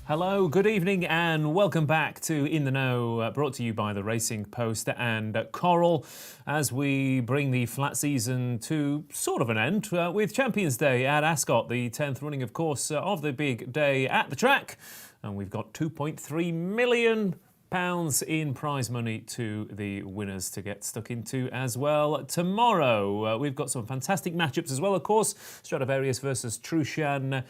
Hello, good evening and welcome back to In the Know, brought to you by the Racing Post and Coral, as we bring the flat season to sort of an end with Champions Day at Ascot, the 10th running, of course, of the big day at the track. And we've got £2.3 million in prize money to the winners to get stuck into as well. Tomorrow, we've got some fantastic matchups as well, of course. Stradivarius versus Trushan,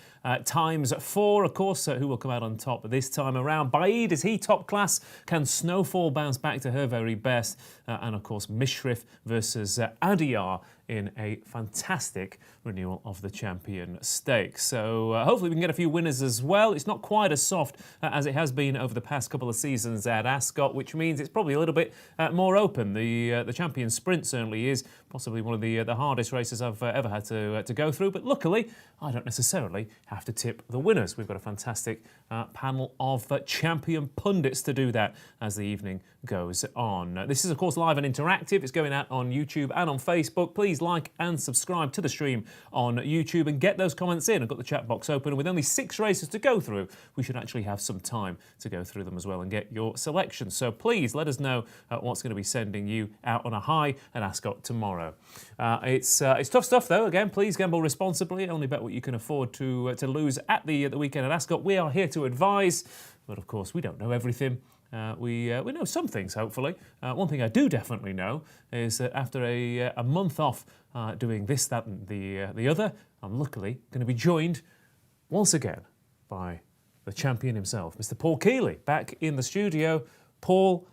times 4, of course, who will come out on top this time around. Baid, is he top class? Can Snowfall bounce back to her very best? And, of course, Mishrif versus Adiyar in a fantastic renewal of the Champion Stakes. So hopefully we can get a few winners as well. It's not quite as soft as it has been over the past couple of seasons at Ascot, which means it's probably a little bit more open. The Champion Sprint certainly is possibly one of the hardest races I've ever had to go through. But luckily, I don't necessarily have to tip the winners. We've got a fantastic panel of champion pundits to do that as the evening goes on. This is, of course, live and interactive. It's going out on YouTube and on Facebook. Please like and subscribe to the stream on YouTube and get those comments in. I've got the chat box open, and with only 6 races to go through, we should actually have some time to go through them as well and get your selection. So please let us know what's going to be sending you out on a high at Ascot tomorrow. It's tough stuff, though. Again, please gamble responsibly. Only bet what you can afford to lose at the weekend at Ascot. We are here to advise, but of course we don't know everything. We know some things, hopefully. One thing I do definitely know is that after a month off doing this, that and the other, I'm luckily going to be joined once again by the champion himself, Mr. Paul Kealy, back in the studio. Paul,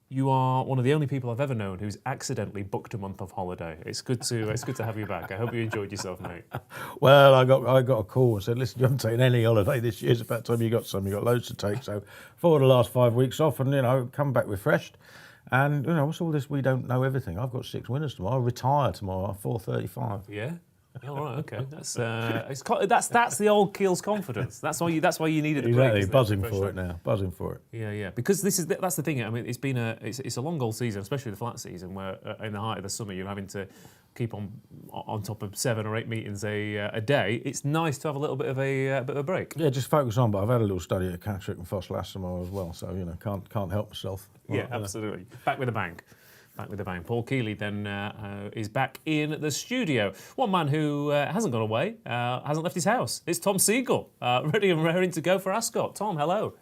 you are one of the only people I've ever known who's accidentally booked a month of holiday. It's good to have you back. I hope you enjoyed yourself, mate. Well, I got a call and said, listen, you haven't taken any holiday this year. It's about time you got some. You got loads to take. So for the last 5 weeks off, and come back refreshed. And what's all this? We don't know everything. I've got 6 winners tomorrow. I retire tomorrow at 4:35. Yeah. All right, okay. That's the old Keel's confidence. That's why you needed a break. Exactly, buzzing for it now. Buzzing for it. Yeah. Because that's the thing. I mean, it's a long old season, especially the flat season, where in the height of the summer you're having to keep on top of 7 or 8 meetings a day. It's nice to have a little bit of a break. Yeah, just focus on. But I've had a little study at Catterick and Foss-Lassamore as well, so can't help myself. Yeah, absolutely. Back with a bang. Back with the bang. Paul Kealy then is back in the studio. One man who hasn't gone away, hasn't left his house. It's Tom Segal, ready and raring to go for Ascot. Tom, hello.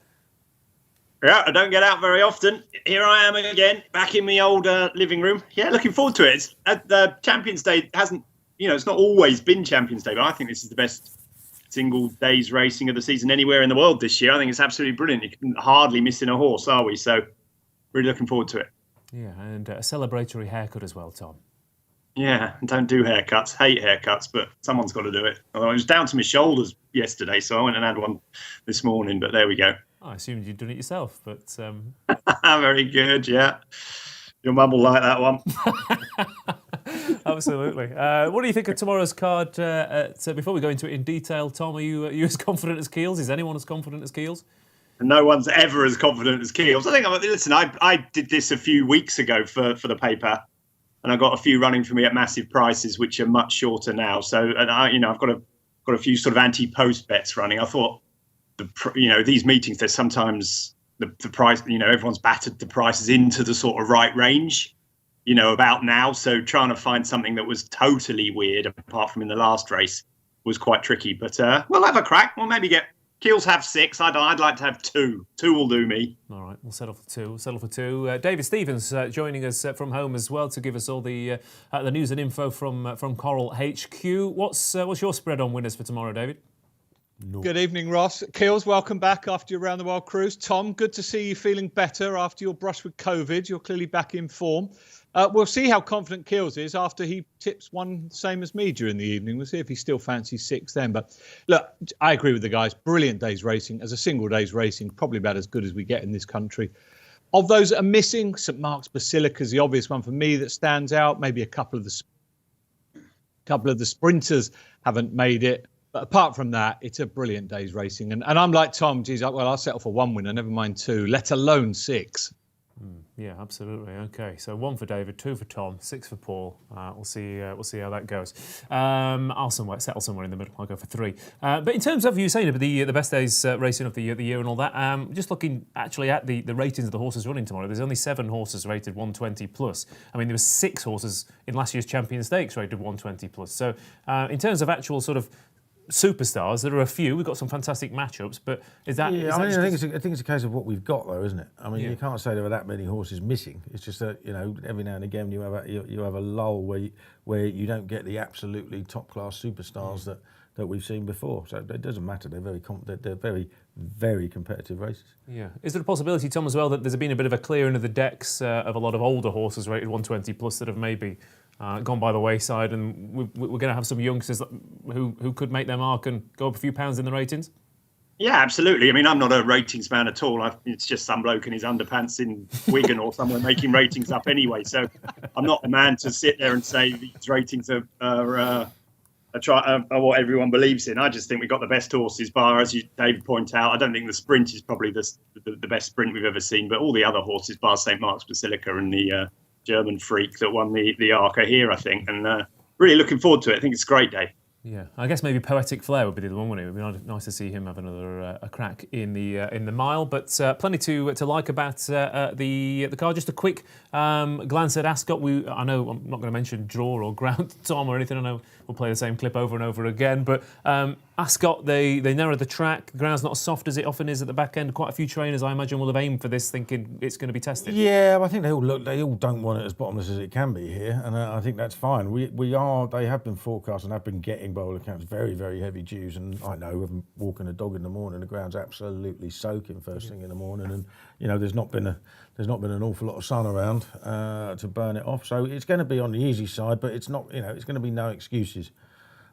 Yeah, I don't get out very often. Here I am again, back in my old living room. Yeah, looking forward to it. The Champions Day hasn't, it's not always been Champions Day, but I think this is the best single day's racing of the season anywhere in the world this year. I think it's absolutely brilliant. You can hardly miss in a horse, are we? So, really looking forward to it. Yeah, and a celebratory haircut as well, Tom. Yeah, and don't do haircuts. Hate haircuts, but someone's got to do it. Although it was down to my shoulders yesterday, so I went and had one this morning, but there we go. I assumed you'd done it yourself, but... Very good, yeah. Your mum will like that one. Absolutely. What do you think of tomorrow's card? Before we go into it in detail, Tom, are you as confident as Keels? Is anyone as confident as Keels? No one's ever as confident as Keels. I did this a few weeks ago for the paper, and I got a few running for me at massive prices, which are much shorter now. So, I've got a few sort of anti-post bets running. I thought, these meetings, there's sometimes the price, everyone's battered the prices into the sort of right range, about now. So trying to find something that was totally weird, apart from in the last race, was quite tricky. But we'll have a crack. We'll maybe get... Keels have 6. I'd like to have 2. 2 will do me. All right, we'll settle for 2. David Stevens joining us from home as well to give us all the news and info from Coral HQ. What's your spread on winners for tomorrow, David? No. Good evening, Ross. Keels, welcome back after your round the world cruise. Tom, good to see you feeling better after your brush with COVID. You're clearly back in form. We'll see how confident Keels is after he tips one same as me during the evening. We'll see if he still fancies 6 then. But look, I agree with the guys. Brilliant day's racing. As a single day's racing, probably about as good as we get in this country. Of those that are missing, St Mark's Basilica is the obvious one for me that stands out. Maybe a couple of the sprinters haven't made it. But apart from that, it's a brilliant day's racing. And I'm like Tom, I'll settle for 1 winner, never mind 2, let alone 6. Yeah, absolutely. Okay, so 1 for David, 2 for Tom, 6 for Paul. We'll see how that goes. I'll settle somewhere in the middle. I'll go for 3. But in terms of you saying the best days racing of the year and all that, just looking actually at the ratings of the horses running tomorrow, there's only 7 horses rated 120 plus. I mean, there were 6 horses in last year's Champion Stakes rated 120 plus. So in terms of actual sort of superstars, there are a few. We've got some fantastic matchups, but is that? Yeah, I think it's a case of what we've got, though, isn't it? I mean, you can't say there are that many horses missing. It's just that every now and again you have a lull where you don't get the absolutely top class superstars that we've seen before. So it doesn't matter. They're very very competitive races. Yeah. Is there a possibility, Tom, as well, that there's been a bit of a clearing of the decks of a lot of older horses rated 120 plus that have maybe gone by the wayside, and we're going to have some youngsters who could make their mark and go up a few pounds in the ratings? Yeah, absolutely. I mean, I'm not a ratings man at all. It's just some bloke in his underpants in Wigan or somewhere making ratings up anyway. So I'm not the man to sit there and say these ratings are what everyone believes in. I just think we've got the best horses, bar, as David pointed out. I don't think the sprint is probably the best sprint we've ever seen, but all the other horses, bar St. Mark's Basilica and the German Freak that won the Arc are here, I think, and really looking forward to it. I think it's a great day. Yeah, I guess maybe Poetic Flair would be the one, wouldn't it? It would be nice to see him have another a crack in the mile. But plenty to like about the car. Just a quick glance at Ascot. I know I'm not going to mention draw or ground, Tom, or anything. I know we'll play the same clip over and over again. But Ascot, they narrowed the track. The ground's not as soft as it often is at the back end. Quite a few trainers, I imagine, will have aimed for this, thinking it's going to be tested. Yeah, I think they all don't want it as bottomless as it can be here, and I think that's fine. They have been forecast and have been getting, by all accounts, very, very heavy dews, and I know, I'm walking a dog in the morning, the ground's absolutely soaking first thing in the morning, and there's not been an awful lot of sun around to burn it off, so it's going to be on the easy side, but it's not, it's going to be no excuses.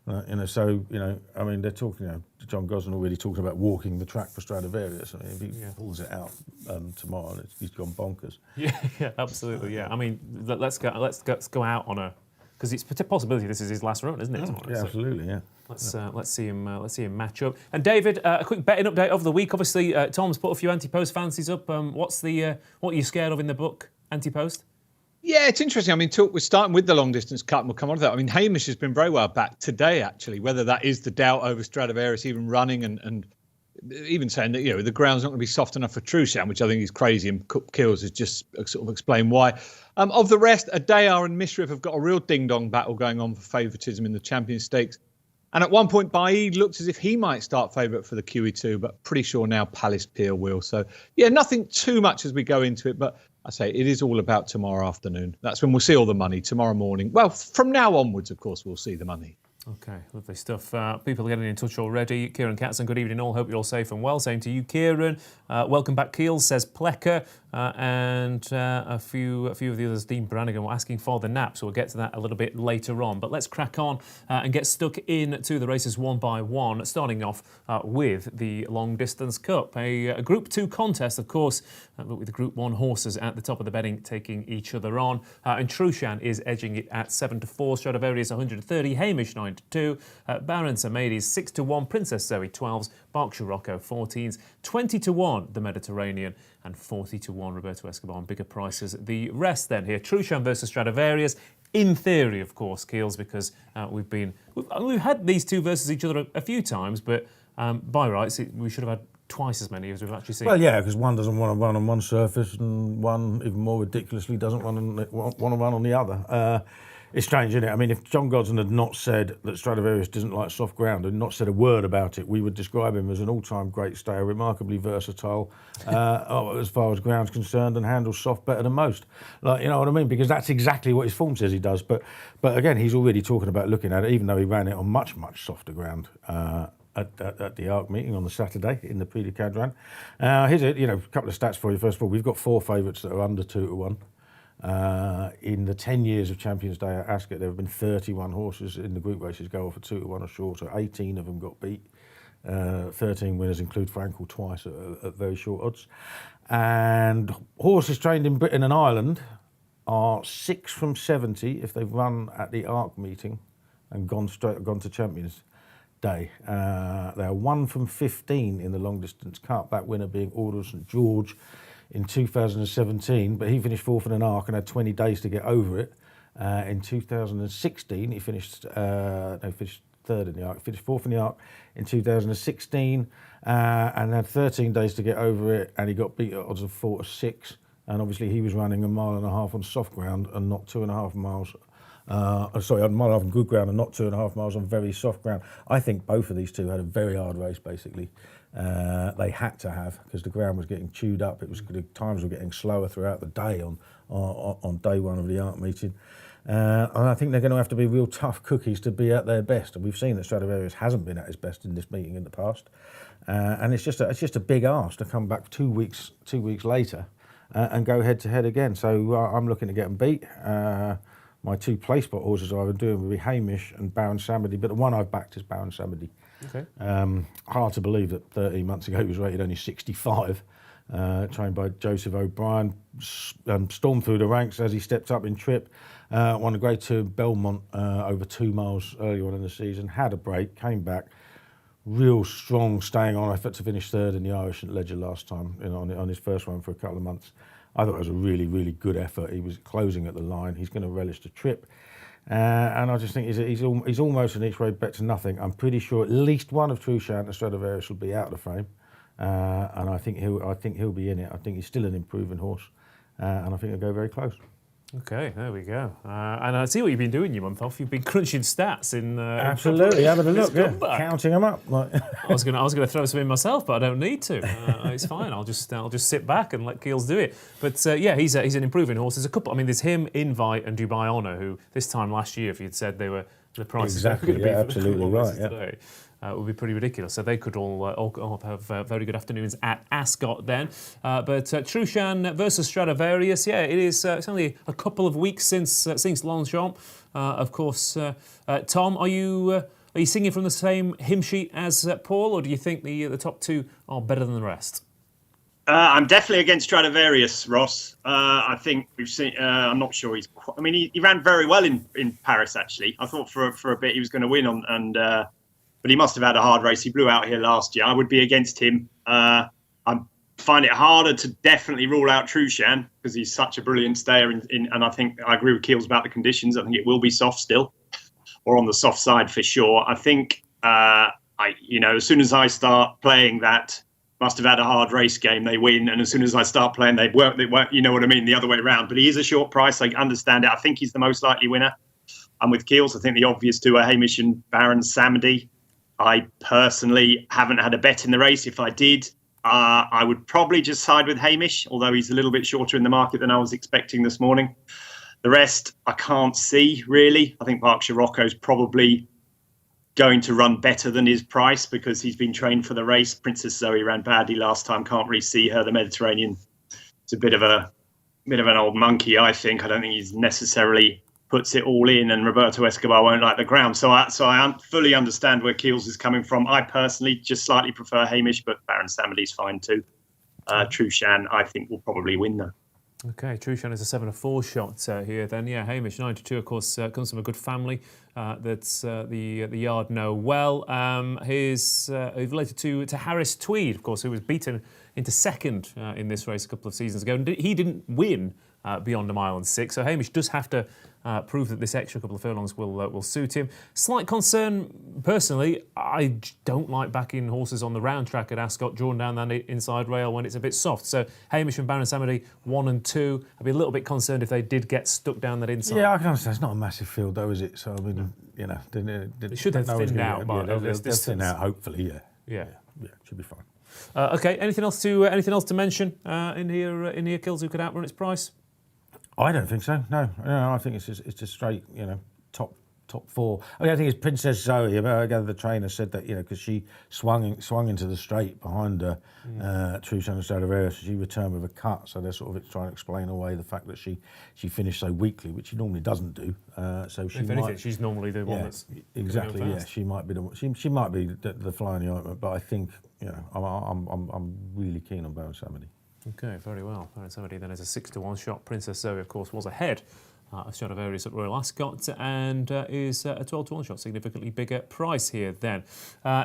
I mean, they're talking, John Gosling already talking about walking the track for Stradivarius. I mean, if he pulls it out tomorrow, he's gone bonkers. Yeah, absolutely. Yeah, I mean, let's go out on because it's a possibility this is his last run, isn't it? Tomorrow? Yeah, absolutely. Yeah. Let's see him match up. And David, a quick betting update of the week. Obviously, Tom's put a few anti-post fancies up. What are you scared of in the book? Anti-post? Yeah, it's interesting. I mean, we're starting with the long distance cut, and we'll come on to that. I mean, Hamish has been very well back today, actually. Whether that is the doubt over Stradivarius even running, and even saying that the ground's not going to be soft enough for Trueshan, which I think is crazy, and Cook Kills has just sort of explained why. Of the rest, Adayar and Mishriff have got a real ding-dong battle going on for favouritism in the Champion Stakes. And at one point, Baid looks as if he might start favourite for the QE2, but pretty sure now Palace Pier will. So, yeah, nothing too much as we go into it, but I say it is all about tomorrow afternoon. That's when we'll see all the money, tomorrow morning. Well, from now onwards, of course, we'll see the money. Okay, lovely stuff. People are getting in touch already. Kieran Katzen, good evening all. Hope you're all safe and well. Same to you, Kieran. Welcome back, Keel, says Plecker. And a few of the others, Dean Brannigan, were asking for the nap, so we'll get to that a little bit later on. But let's crack on and get stuck into the races one by one, starting off with the Long Distance Cup. A Group 2 contest, of course, but with the Group 1 horses at the top of the betting taking each other on. And Trueshan is edging it at 7-4, Stradivarius 130, Hamish 9-2, Baron Samedi 6-1, Princess Zoe 12s, Berkshire Rocco 14s, 20-1 the Mediterranean, and 40-1 Roberto Escobar on bigger prices. The rest then here, Trueshan versus Stradivarius. In theory, of course, Keels, because we've had these two versus each other a few times, but by rights we should have had twice as many as we've actually seen. Well, yeah, because one doesn't want to run on one surface, and one, even more ridiculously, doesn't want to run on the other. It's strange, isn't it? I mean, if John Gosling had not said that Stradivarius doesn't like soft ground and not said a word about it, we would describe him as an all-time great stayer, remarkably versatile as far as ground's concerned, and handles soft better than most. Like, you know what I mean? Because that's exactly what his form says he does. But again, he's already talking about looking at it, even though he ran it on much, much softer ground at the ARC meeting on the Saturday in the Prix du Cadran. Here's a couple of stats for you. First of all, we've got 4 favourites that are under 2-1. In the 10 years of Champions Day at Ascot, there have been 31 horses in the group races go off at 2-1 or shorter. 18 of them got beat. 13 winners include Frankel twice at very short odds. And horses trained in Britain and Ireland are 6 from 70 if they've run at the ARC meeting and gone to Champions Day. They are 1 from 15 in the Long Distance Cup, that winner being Order of St George in 2017, but he finished fourth in an arc and had 20 days to get over it. In 2016, he finished third in the arc, finished fourth in the arc in 2016, and had 13 days to get over it, and he got beat at odds of 4-6. And obviously he was running a mile and a half on soft ground and not 2.5 miles. A mile and a half on good ground and not 2.5 miles on very soft ground. I think both of these two had a very hard race, basically. They had to have, because the ground was getting chewed up. The times were getting slower throughout the day on day one of the ARC meeting. And I think they're going to have to be real tough cookies to be at their best. And we've seen that Stradivarius hasn't been at his best in this meeting in the past. And it's just a big ask to come back 2 weeks later and go head to head again. So I'm looking to get them beat. My two play spot horses I've been doing will be Hamish and Baron Samedi, but the one I've backed is Baron Samedi. Okay. Hard to believe that 13 months ago he was rated only 65. Trained by Joseph O'Brien, stormed through the ranks as he stepped up in trip, won a Grade 2 in Belmont over 2 miles early on in the season, had a break, came back, real strong staying on effort to finish third in the Irish at Ledger last time, on his first run for a couple of months. I thought it was a really, really good effort. He was closing at the line. He's going to relish the trip. And I just think he's almost an each way bet to nothing. I'm pretty sure at least one of Truchant and Stradivarius will be out of the frame. And I think he'll be in it. I think he's still an improving horse. And I think he'll go very close. Okay, there we go. And I see what you've been doing your month off. You've been crunching stats in. Absolutely, having a look, counting them up. I was gonna throw some in myself, but I don't need to. It's fine. I'll just sit back and let Keels do it. But he's an improving horse. There's a couple. I mean, there's him, Invite, and Dubai Honor, who this time last year, if you'd said they were the prices exactly, going to be for absolutely the right. today, would be pretty ridiculous. So they could all have very good afternoons at Ascot then. But Truchant versus Stradivarius, it is. It's only a couple of weeks since Longchamp. Of course, Tom, are you singing from the same hymn sheet as Paul, or do you think the top two are better than the rest? I'm definitely against Stradivarius, Ross. I think we've seen. I'm not sure he's. I mean, he ran very well in Paris. Actually, I thought for a bit he was going to win but he must have had a hard race. He blew out here last year. I would be against him. I find it harder to definitely rule out Truchant because he's such a brilliant stayer. And I think I agree with Keels about the conditions. I think it will be soft still, or on the soft side for sure. I think as soon as I start playing that. Must have had a hard race game, they win. And as soon as I start playing, they won't, you know what I mean, the other way around. But he is a short price, I understand it. I think he's the most likely winner. I'm with Keels. I think the obvious two are Hamish and Baron Samedi. I personally haven't had a bet in the race. If I did, I would probably just side with Hamish, although he's a little bit shorter in the market than I was expecting this morning. The rest, I can't see, really. I think Berkshire Rocco's probably going to run better than his price because he's been trained for the race. Princess Zoe ran badly last time. Can't really see her. The Mediterranean, it's a bit of an old monkey, I think. I don't think he's necessarily puts it all in, and Roberto Escobar won't like the ground. So I fully understand where Keels is coming from. I personally just slightly prefer Hamish, but Baron Samedi's fine too. Truchant, I think, will probably win though. Okay, Truchant is a 7-4 shot here then. Yeah, Hamish, 92, of course, comes from a good family that's the yard know well. He's related to Harris Tweed, of course, who was beaten into second in this race a couple of seasons ago. And he didn't win beyond 1 mile and 6, so Hamish does have to prove that this extra couple of furlongs will suit him. Slight concern, personally, I don't like backing horses on the round track at Ascot, drawn down that inside rail when it's a bit soft. So Hamish and Baron Samedi, 1 and 2. I'd be a little bit concerned if they did get stuck down that inside. Yeah, I can understand. It's not a massive field, though, is it? So, I mean, it should have thinned out by they'll thin out, hopefully, Yeah, it should be fine. Okay, anything else to mention in here, Kills, who could outrun its price? I don't think so. No, I think it's just straight, top four. I mean, I think it's Princess Zoe. I gather the trainer said that, because she swung into the straight behind Truchant and Stradivarius, she returned with a cut. So they're sort of trying to explain away the fact that she finished so weakly, which she normally doesn't do. So she if anything, she's normally the one that's exactly. Yeah, she might be she might be the fly in the ointment. But I think I'm really keen on Baron Samedi. Okay, very well. Baron Samedi then is a 6-1 shot. Princess Zoe, of course, was ahead Stradivarius at Royal Ascot, and is a 12-to-1 shot, significantly bigger price here then.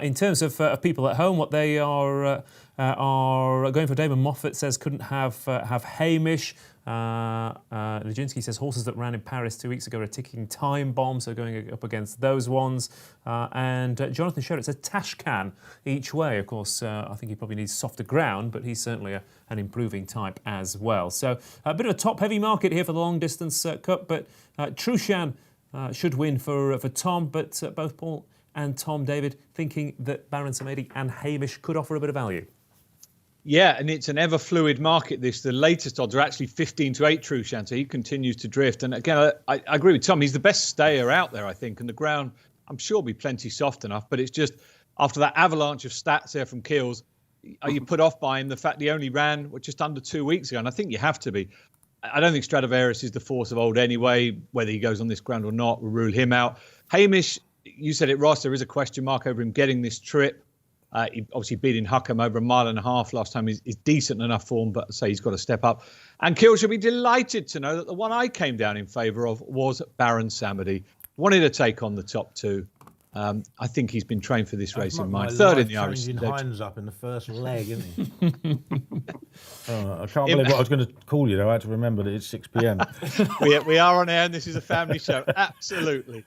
In terms of people at home, what they are going for, David Moffat says couldn't have Hamish. Nijinsky says horses that ran in Paris 2 weeks ago are a ticking time bomb, so going up against those ones. And Jonathan Sherritt says Tashcan each way. Of course, I think he probably needs softer ground, but he's certainly an improving type as well. So a bit of a top-heavy market here for the long-distance Cup, but Trushan should win for Tom, but both Paul and Tom, David, thinking that Baron Samedi and Hamish could offer a bit of value. Yeah, and it's an ever-fluid market, this. The latest odds are actually 15-8 Trushan, so he continues to drift. And again, I agree with Tom. He's the best stayer out there, I think. And the ground, I'm sure, will be plenty soft enough. But it's just, after that avalanche of stats there from Keels, are you put off by him? The fact he only ran just under 2 weeks ago, and I think you have to be. I don't think Stradivarius is the force of old anyway. Whether he goes on this ground or not will rule him out. Hamish, you said it, Ross, there is a question mark over him getting this trip. He obviously beating Huckham over 1.5 miles last time is decent enough form, but say he's got to step up. And Keels should be delighted to know that the one I came down in favour of was Baron Samedi. Wanted to take on the top two. I think he's been trained for this race in mind. Third in the Irish. Hines up in the first leg, isn't he? I can't believe what I was going to call you, though. I had to remember that it's 6 p.m. we are on air, and this is a family show. Absolutely.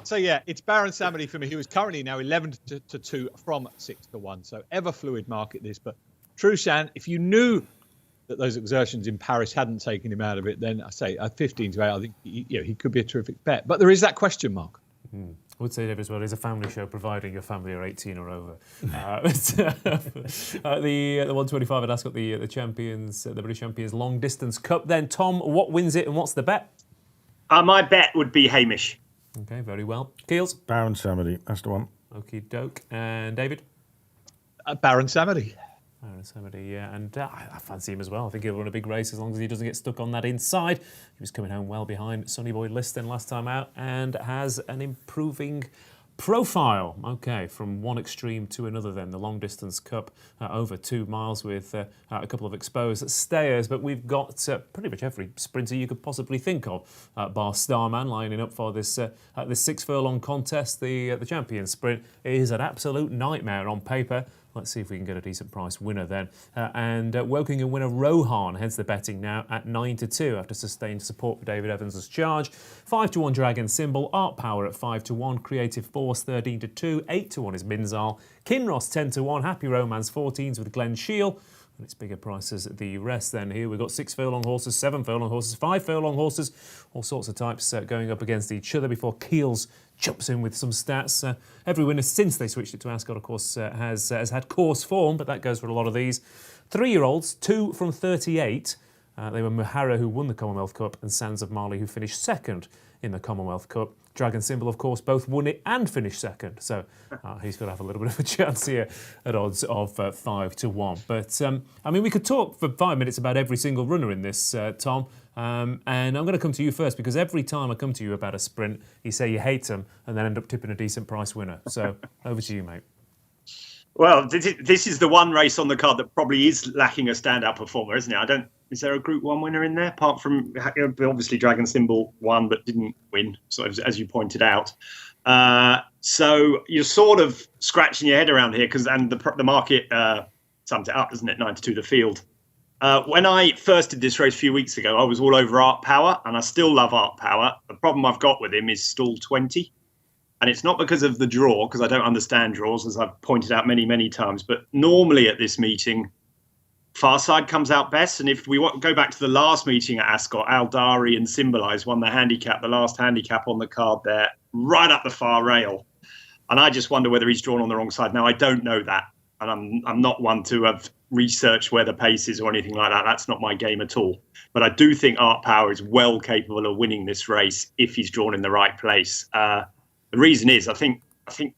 So, yeah, it's Baron Samedi for me, who is currently now 11-2 from 6-1. So, ever fluid market, this. But Trushan, if you knew that those exertions in Paris hadn't taken him out of it, then I say at 15-8, I think he could be a terrific bet. But there is that question mark. I would say, David, as well, it's a family show, providing your family are 18 or over. The 125 at Ascot, the champions, the British Champions Long Distance Cup. Then, Tom, what wins it and what's the bet? My bet would be Hamish. Okay, very well. Keels? Baron Samedi, that's the one. Okie doke. And David? Baron Samedi. Baron Samedi, yeah. And I fancy him as well. I think he'll run a big race as long as he doesn't get stuck on that inside. He was coming home well behind Sonny Boy Liston last time out and has an improving profile. Okay, from one extreme to another then. The Long Distance Cup over 2 miles with a couple of exposed stayers. But we've got pretty much every sprinter you could possibly think of, bar Starman, lining up for this 6 furlong contest. The Champions Sprint is an absolute nightmare on paper. Let's see if we can get a decent price winner then. And Wokingham winner Rohan heads the betting now at 9-2 after sustained support for David Evans' charge. 5-1 Dragon Symbol, Art Power at 5-1, Creative Force 13-2, 8-1 is Minzal, Kinross 10-1, Happy Romance 14s with Glen Shiel. And it's bigger prices at the rest then. Here we've got 6 furlong horses, 7 furlong horses, 5 furlong horses, all sorts of types going up against each other before Keels jumps in with some stats. Every winner since they switched it to Ascot, of course, has had course form, but that goes for a lot of these. 3-year-olds, 2 from 38. They were Muhara, who won the Commonwealth Cup, and Sands of Marley, who finished second in the Commonwealth Cup. Dragon Symbol, of course, both won it and finished second. So he's got to have a little bit of a chance here at odds of 5-1. But, I mean, we could talk for 5 minutes about every single runner in this, Tom. And I'm going to come to you first, because every time I come to you about a sprint, you say you hate them and then end up tipping a decent price winner. So over to you, mate. Well, this is the one race on the card that probably is lacking a standout performer, isn't it? Is there a Group 1 winner in there? Apart from, obviously, Dragon Symbol won but didn't win, so as you pointed out. So you're sort of scratching your head around here, and the market summed it up, doesn't it? 9-2 the field. When I first did this race a few weeks ago, I was all over Art Power, and I still love Art Power. The problem I've got with him is stall 20. And it's not because of the draw, because I don't understand draws, as I've pointed out many, many times. But normally at this meeting, far side comes out best. And if we go back to the last meeting at Ascot, Aldari and Symbolize won the handicap, the last handicap on the card there, right up the far rail. And I just wonder whether he's drawn on the wrong side. Now, I don't know that. And I'm not one to have researched where the pace is or anything like that. That's not my game at all. But I do think Art Power is well capable of winning this race if he's drawn in the right place. The reason is I think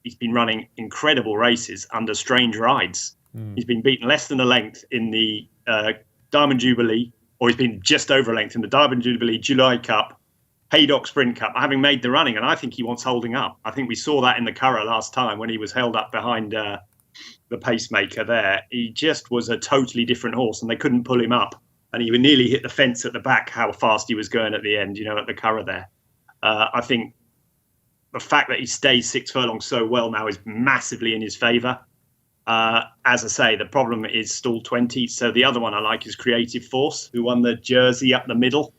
he's been running incredible races under strange rides. He's been beaten less than a length in the Diamond Jubilee, or he's been just over a length in the Diamond Jubilee, July Cup, Haydock Sprint Cup, having made the running. And I think he wants holding up. I think we saw that in the Curragh last time when he was held up behind the pacemaker there. He just was a totally different horse, and they couldn't pull him up. and he would nearly hit the fence at the back, how fast he was going at the end, at the Curragh there. I think the fact that he stays 6 furlongs so well now is massively in his favour. As I say, the problem is stall 20. So the other one I like is Creative Force, who won the Jersey up the middle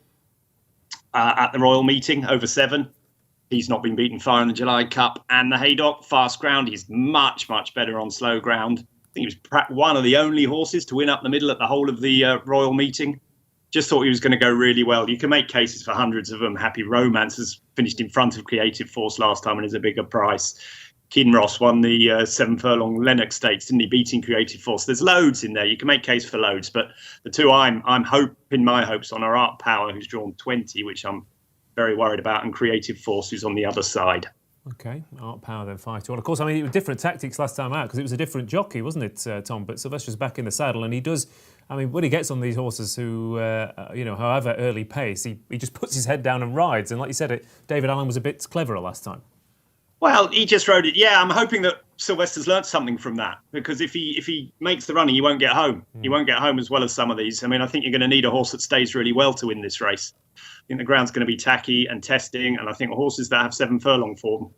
at the Royal Meeting over 7. He's not been beaten far in the July Cup. And the Haydock, fast ground. He's much, much better on slow ground. I think he was one of the only horses to win up the middle at the whole of the Royal Meeting. Just thought he was going to go really well. You can make cases for hundreds of them. Happy Romance has finished in front of Creative Force last time and is a bigger price. Kinross won the 7 furlong Lennox Stakes, didn't he, beating Creative Force? There's loads in there. You can make case for loads, but the two I'm hoping my hopes on are Art Power, who's drawn 20, which I'm very worried about, and Creative Force, who's on the other side. Okay, Art Power then 5-1. Of course, I mean, it was different tactics last time out because it was a different jockey, wasn't it, Tom? But Sylvester's back in the saddle, and he does. I mean, when he gets on these horses who, however early pace, he just puts his head down and rides. And like you said, David Allen was a bit cleverer last time. Well, he just rode it. Yeah, I'm hoping that Sylvester's learnt something from that, because if he makes the running, he won't get home. He won't get home as well as some of these. I mean, I think you're going to need a horse that stays really well to win this race. I think the ground's going to be tacky and testing, and I think horses that have 7 furlong form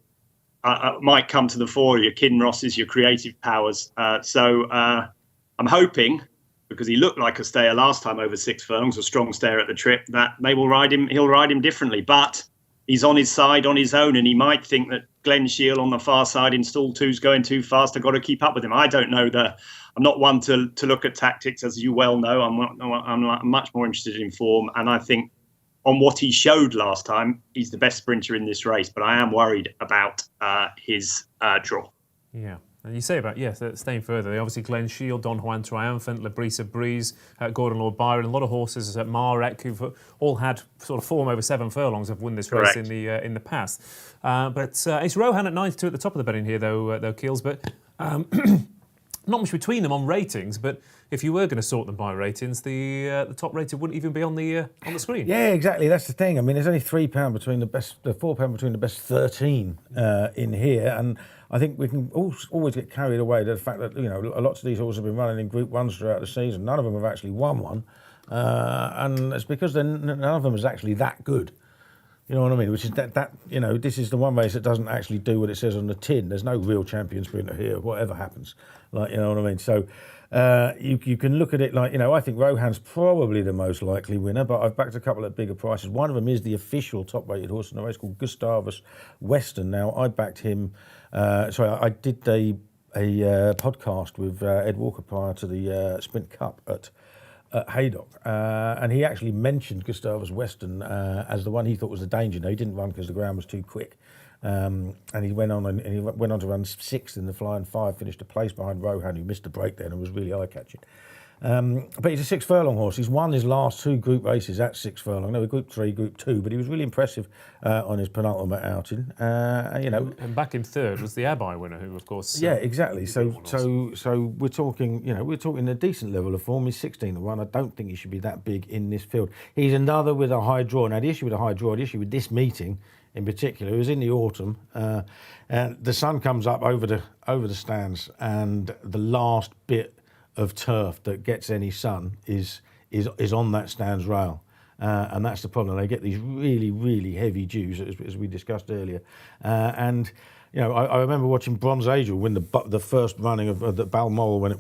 might come to the fore. Your Kinrosses, your Creative Powers. So I'm hoping, because he looked like a stayer last time over 6 furlongs, a strong stayer at the trip, that they will ride him. He'll ride him differently, but he's on his side on his own, and he might think that Glen Shiel on the far side in stall 2's going too fast. I've got to keep up with him. I don't know. I'm not one to look at tactics, as you well know. I'm much more interested in form, and I think on what he showed last time, he's the best sprinter in this race. But I am worried about his draw. Yeah. And you say about, staying further, they obviously Glen Shield, Don Juan Triumphant, Labrisa Breeze, Gordon Lord Byron, a lot of horses at Marek who've all had sort of form over 7 furlongs have won this race in the past. But it's Rohan at 92 at the top of the betting here, though Keels. But not much between them on ratings. But if you were going to sort them by ratings, the top rated wouldn't even be on the screen. Yeah, exactly. That's the thing. I mean, there's only £3 between the £4 between the best 13 in here, and I think we can always get carried away to the fact that lots of these horses have been running in Group 1s throughout the season. None of them have actually won one, and it's because none of them is actually that good. You know what I mean? Which is that this is the one race that doesn't actually do what it says on the tin. There's no real champion sprinter here, whatever happens. You know what I mean? So you can look at it like, I think Rohan's probably the most likely winner, but I've backed a couple of bigger prices. One of them is the official top-rated horse in the race called Gustavus Western. Now, I backed him. I did a podcast with Ed Walker prior to the Sprint Cup at Haydock, and he actually mentioned Gustavus Western as the one he thought was the danger. No, he didn't run because the ground was too quick, and he went on to run 6th in the Flying 5, finished a place behind Rohan, who missed a break then and was really eye-catching. But he's a 6 furlong horse. He's won his last 2 group races at 6 furlong. No, Group 3, Group 2, but he was really impressive on his penultimate outing. And back in 3rd was the Abai winner, who of course. Yeah, exactly. So we're talking, we're talking a decent level of form. He's 16-1. I don't think he should be that big in this field. He's another with a high draw. Now the issue with a high draw, the issue with this meeting in particular, it was in the autumn, and the sun comes up over the stands, and the last bit of turf that gets any sun is on that stands rail, and that's the problem. They get these really, really heavy dews, as we discussed earlier, and I remember watching Bronze Angel win the first running of the Balmoral when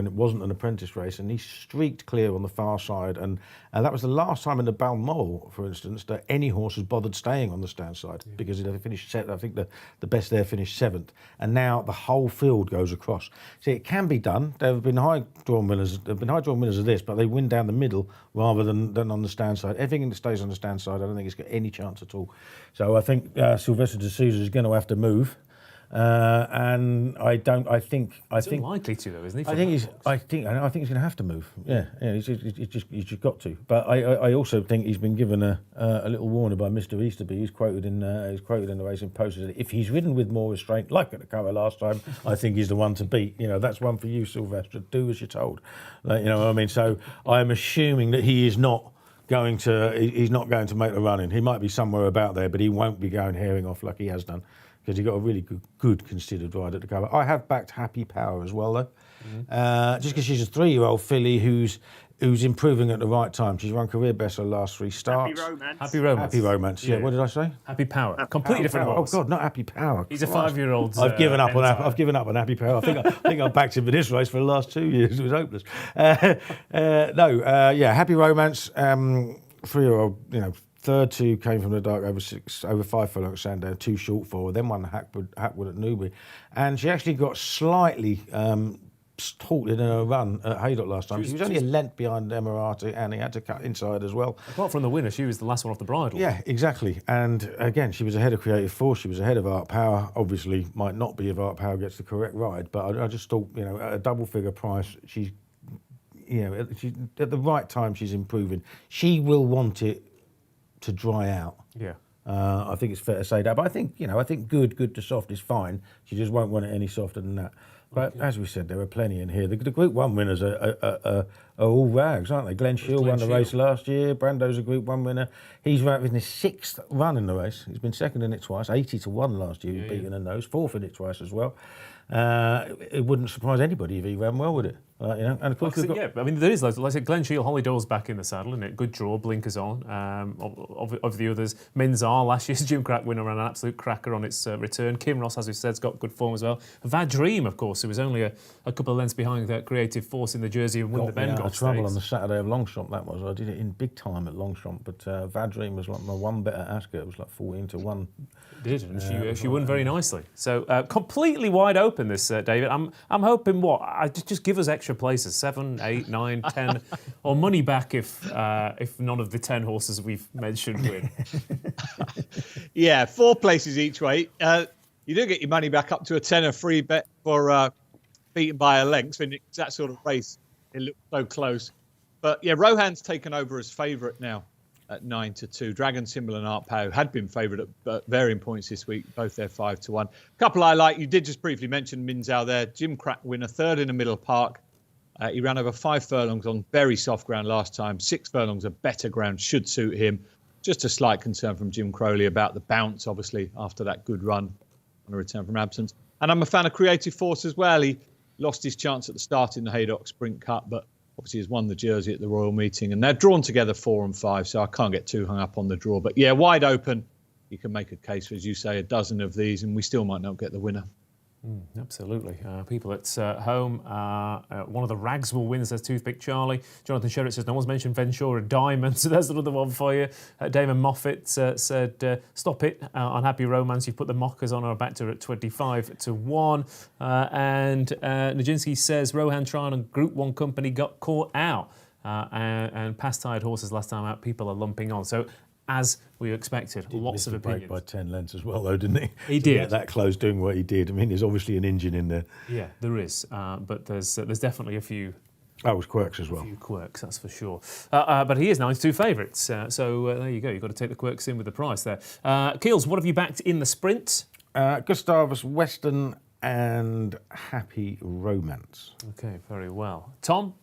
it wasn't an apprentice race, and he streaked clear on the far side, and that was the last time in the Balmoral, for instance, that any horse has bothered staying on the stand side, because they finished I think the best there finished 7th, and now the whole field goes across. See, it can be done. There have been high drawn winners of this, but they win down the middle rather than on the stand side. Everything that stays on the stand side, I don't think it's got any chance at all. So I think Sylvester de Sousa is going to have to move. And I think unlikely to, though, isn't he? I think he's going to have to move. Yeah, he's just got to. But I also think he's been given a little warning by Mr. Easterby. He's quoted in the Racing Post that if he's ridden with more restraint, like at the Curragh last time, I think he's the one to beat. That's one for you, Sylvester. Do as you're told. You know what I mean? So I'm assuming that he's not going to make the run-in. He might be somewhere about there, but he won't be going herring off like he has done, because he got a really good considered ride at the Curragh. I have backed Happy Power as well, though, just because she's a 3-year-old filly who's who's improving at the right time. She's run career best her last 3 starts. Happy Romance. Happy Romance. Happy Romance. Yeah. What did I say? Happy Power. Completely different Power. horse. Oh God, not Happy Power. He's a Christ. 5-year-old. I've given up on I've given up on Happy Power. I think I backed him for this race for the last 2 years. It was hopeless. Happy Romance. 3-year-old. Third 2 came from the dark over 5 furlongs at Sandown, 2 short forward, then won Hackwood at Newbury. And she actually got slightly halted in her run at Haydock last time. She was only a length behind Emirati, and he had to cut inside as well. Apart from the winner, she was the last one off the bridle. Yeah, exactly. And again, she was ahead of Creative Force, she was ahead of Art Power. Obviously, might not be if Art Power gets the correct ride, but I just thought, at a double figure price, she's at the right time, she's improving. She will want it to dry out. Yeah. I think it's fair to say that. But I think, good to soft is fine. She just won't want it any softer than that. But as we said, there are plenty in here. The Group 1 winners are all rags, aren't they? Glenn Shield won the race last year. Brando's a Group 1 winner. He's in his 6th run in the race. He's been second in it twice, 80-1 last year. He's beaten in those, 4th in it twice as well. It wouldn't surprise anybody if he ran well with it. And of course, there is loads. Like I said, Glen Shield, Holly Doyle's back in the saddle, isn't it? Good draw, blinkers on. Of the others, Minzar, last year's Jim Crack winner, ran an absolute cracker on its return. Kim Ross, as we said, has got good form as well. Vadream, of course, who was only a couple of lengths behind that Creative Force in the Jersey and won the Bengal Stakes. Trouble on the Saturday of Longchamp, that was. I did it in big time at Longchamp, but Vadream was like my 1 bet at Ascot. It was like 14-1. Did, and she won very nicely. So completely wide open this, David. I'm hoping just give us extra places, 7, 8, 9, 10, or money back if none of the 10 horses we've mentioned win. Yeah, 4 places each way. You do get your money back up to a tenner free bet for beaten by a length. When it's that sort of race, it looks so close. But yeah, Rohan's taken over as favourite now at 9-2. Dragon Symbol and Art Power had been favourite at varying points this week. Both they're 5-1. Couple I like. You did just briefly mention Minzao there. Jim Crack winner, 3rd in the Middle Park. He ran over 5 furlongs on very soft ground last time. 6 furlongs of better ground should suit him. Just a slight concern from Jim Crowley about the bounce, obviously, after that good run on a return from absence. And I'm a fan of Creative Force as well. He lost his chance at the start in the Haydock Sprint Cup, but obviously has won the Jersey at the Royal Meeting. And they're drawn together 4 and 5, so I can't get too hung up on the draw. But yeah, wide open. You can make a case for, as you say, a dozen of these, and we still might not get the winner. Absolutely. People at home, one of the rags will win, says Toothpick Charlie. Jonathan Sherritt says, no one's mentioned Ventura Diamond, so there's another one for you. Damon Moffat said, stop it. On Happy Romance, you've put the mockers on our back to at 25-1. And Nijinsky says, Rohan Trine and Group 1 company got caught out. And past tired horses last time out, people are lumping on. So, as we expected, lots of opinions. By 10 lengths as well, though, didn't he? He did. Get that close doing what he did. I mean, there's obviously an engine in there. Yeah, there is. But there's definitely a few. That was quirks as well. A few quirks, that's for sure. But he is 92 favourites. So there you go. You've got to take the quirks in with the price there. Keels, what have you backed in the sprint? Gustavus Western and Happy Romance. Okay, very well. Tom?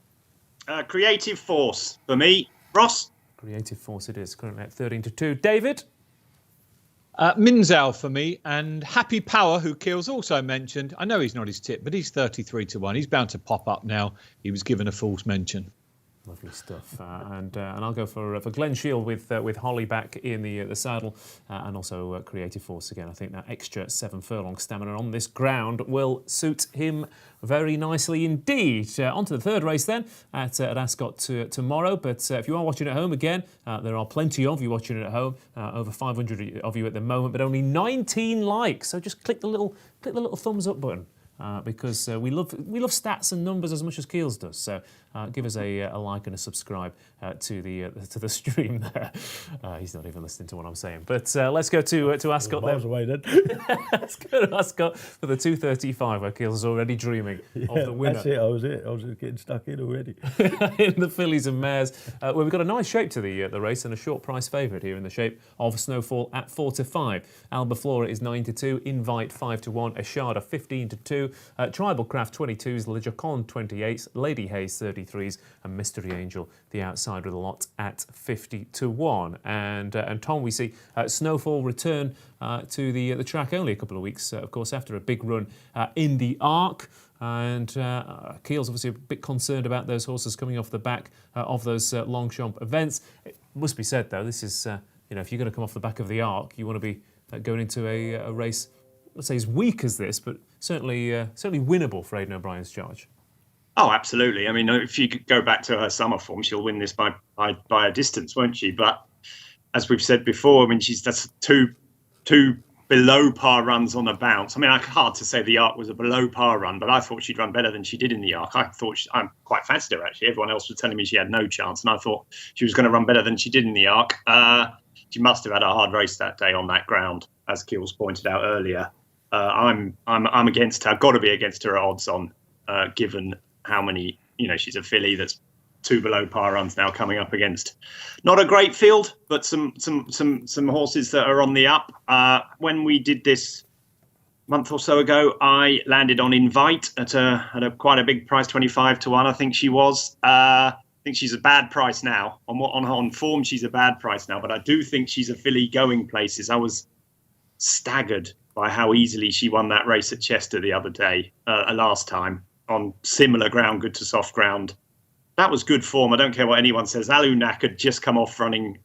Creative Force for me. Ross? Creative Force it is, currently at 13-2. David? Minzao for me, and Happy Power, who Keels also mentioned. I know he's not his tip, but he's 33-1. He's bound to pop up now. He was given a false mention. Lovely stuff, and I'll go for Glen Shield with Holly back in the saddle, and also Creative Force again. I think that extra 7 furlong stamina on this ground will suit him very nicely indeed. On to the third race then at Ascot tomorrow. But if you are watching at home again, there are plenty of you watching at home. Over 500 of you at the moment, but only 19 likes. So just click the little thumbs up button. Because we love stats and numbers as much as Keels does. So give us a like and a subscribe to the stream there. He's not even listening to what I'm saying. But let's go to Ascot then. Away, then. Let's go to Ascot for the 2:35, where Keels is already dreaming of the winner. That's it. I was getting stuck in already. In the Fillies and Mares, where we've got a nice shape to the race and a short price favourite here in the shape of Snowfall at 4-5. Albaflora is 9-2, Invite 5-1, Ashada 15-2. 2, Tribal Craft 22s, Le Jacon 28s, Lady Hayes 33s, and Mystery Angel, the outside with a lot at 50 to 1. And Tom, we see Snowfall return to the track only a couple of weeks, of course, after a big run in the Arc. And Keel's obviously a bit concerned about those horses coming off the back of those Longchamp events. It must be said, though, this is, if you're going to come off the back of the Arc, you want to be going into a race, let's say, as weak as this, but certainly winnable for Aidan O'Brien's charge. Oh, absolutely. I mean, if you go back to her summer form, she'll win this by a distance, won't she? But as we've said before, I mean, that's two below par runs on a bounce. I mean, hard to say the Arc was a below par run, but I thought she'd run better than she did in the Arc. I'm quite fancied her, actually. Everyone else was telling me she had no chance, and I thought she was going to run better than she did in the Arc. She must have had a hard race that day on that ground, as Keels pointed out earlier. I'm against her. I've got to be against her at odds on, given how many, she's a filly that's 2 below par runs now coming up against not a great field, but some horses that are on the up. When we did this a month or so ago, I landed on Invite at a quite a big price, 25 to 1. I think she was. I think she's a bad price now. On form, she's a bad price now, but I do think she's a filly going places. I was staggered by how easily she won that race at Chester the other day, last time, on similar ground, good to soft ground. That was good form. I don't care what anyone says. Alunak had just come off running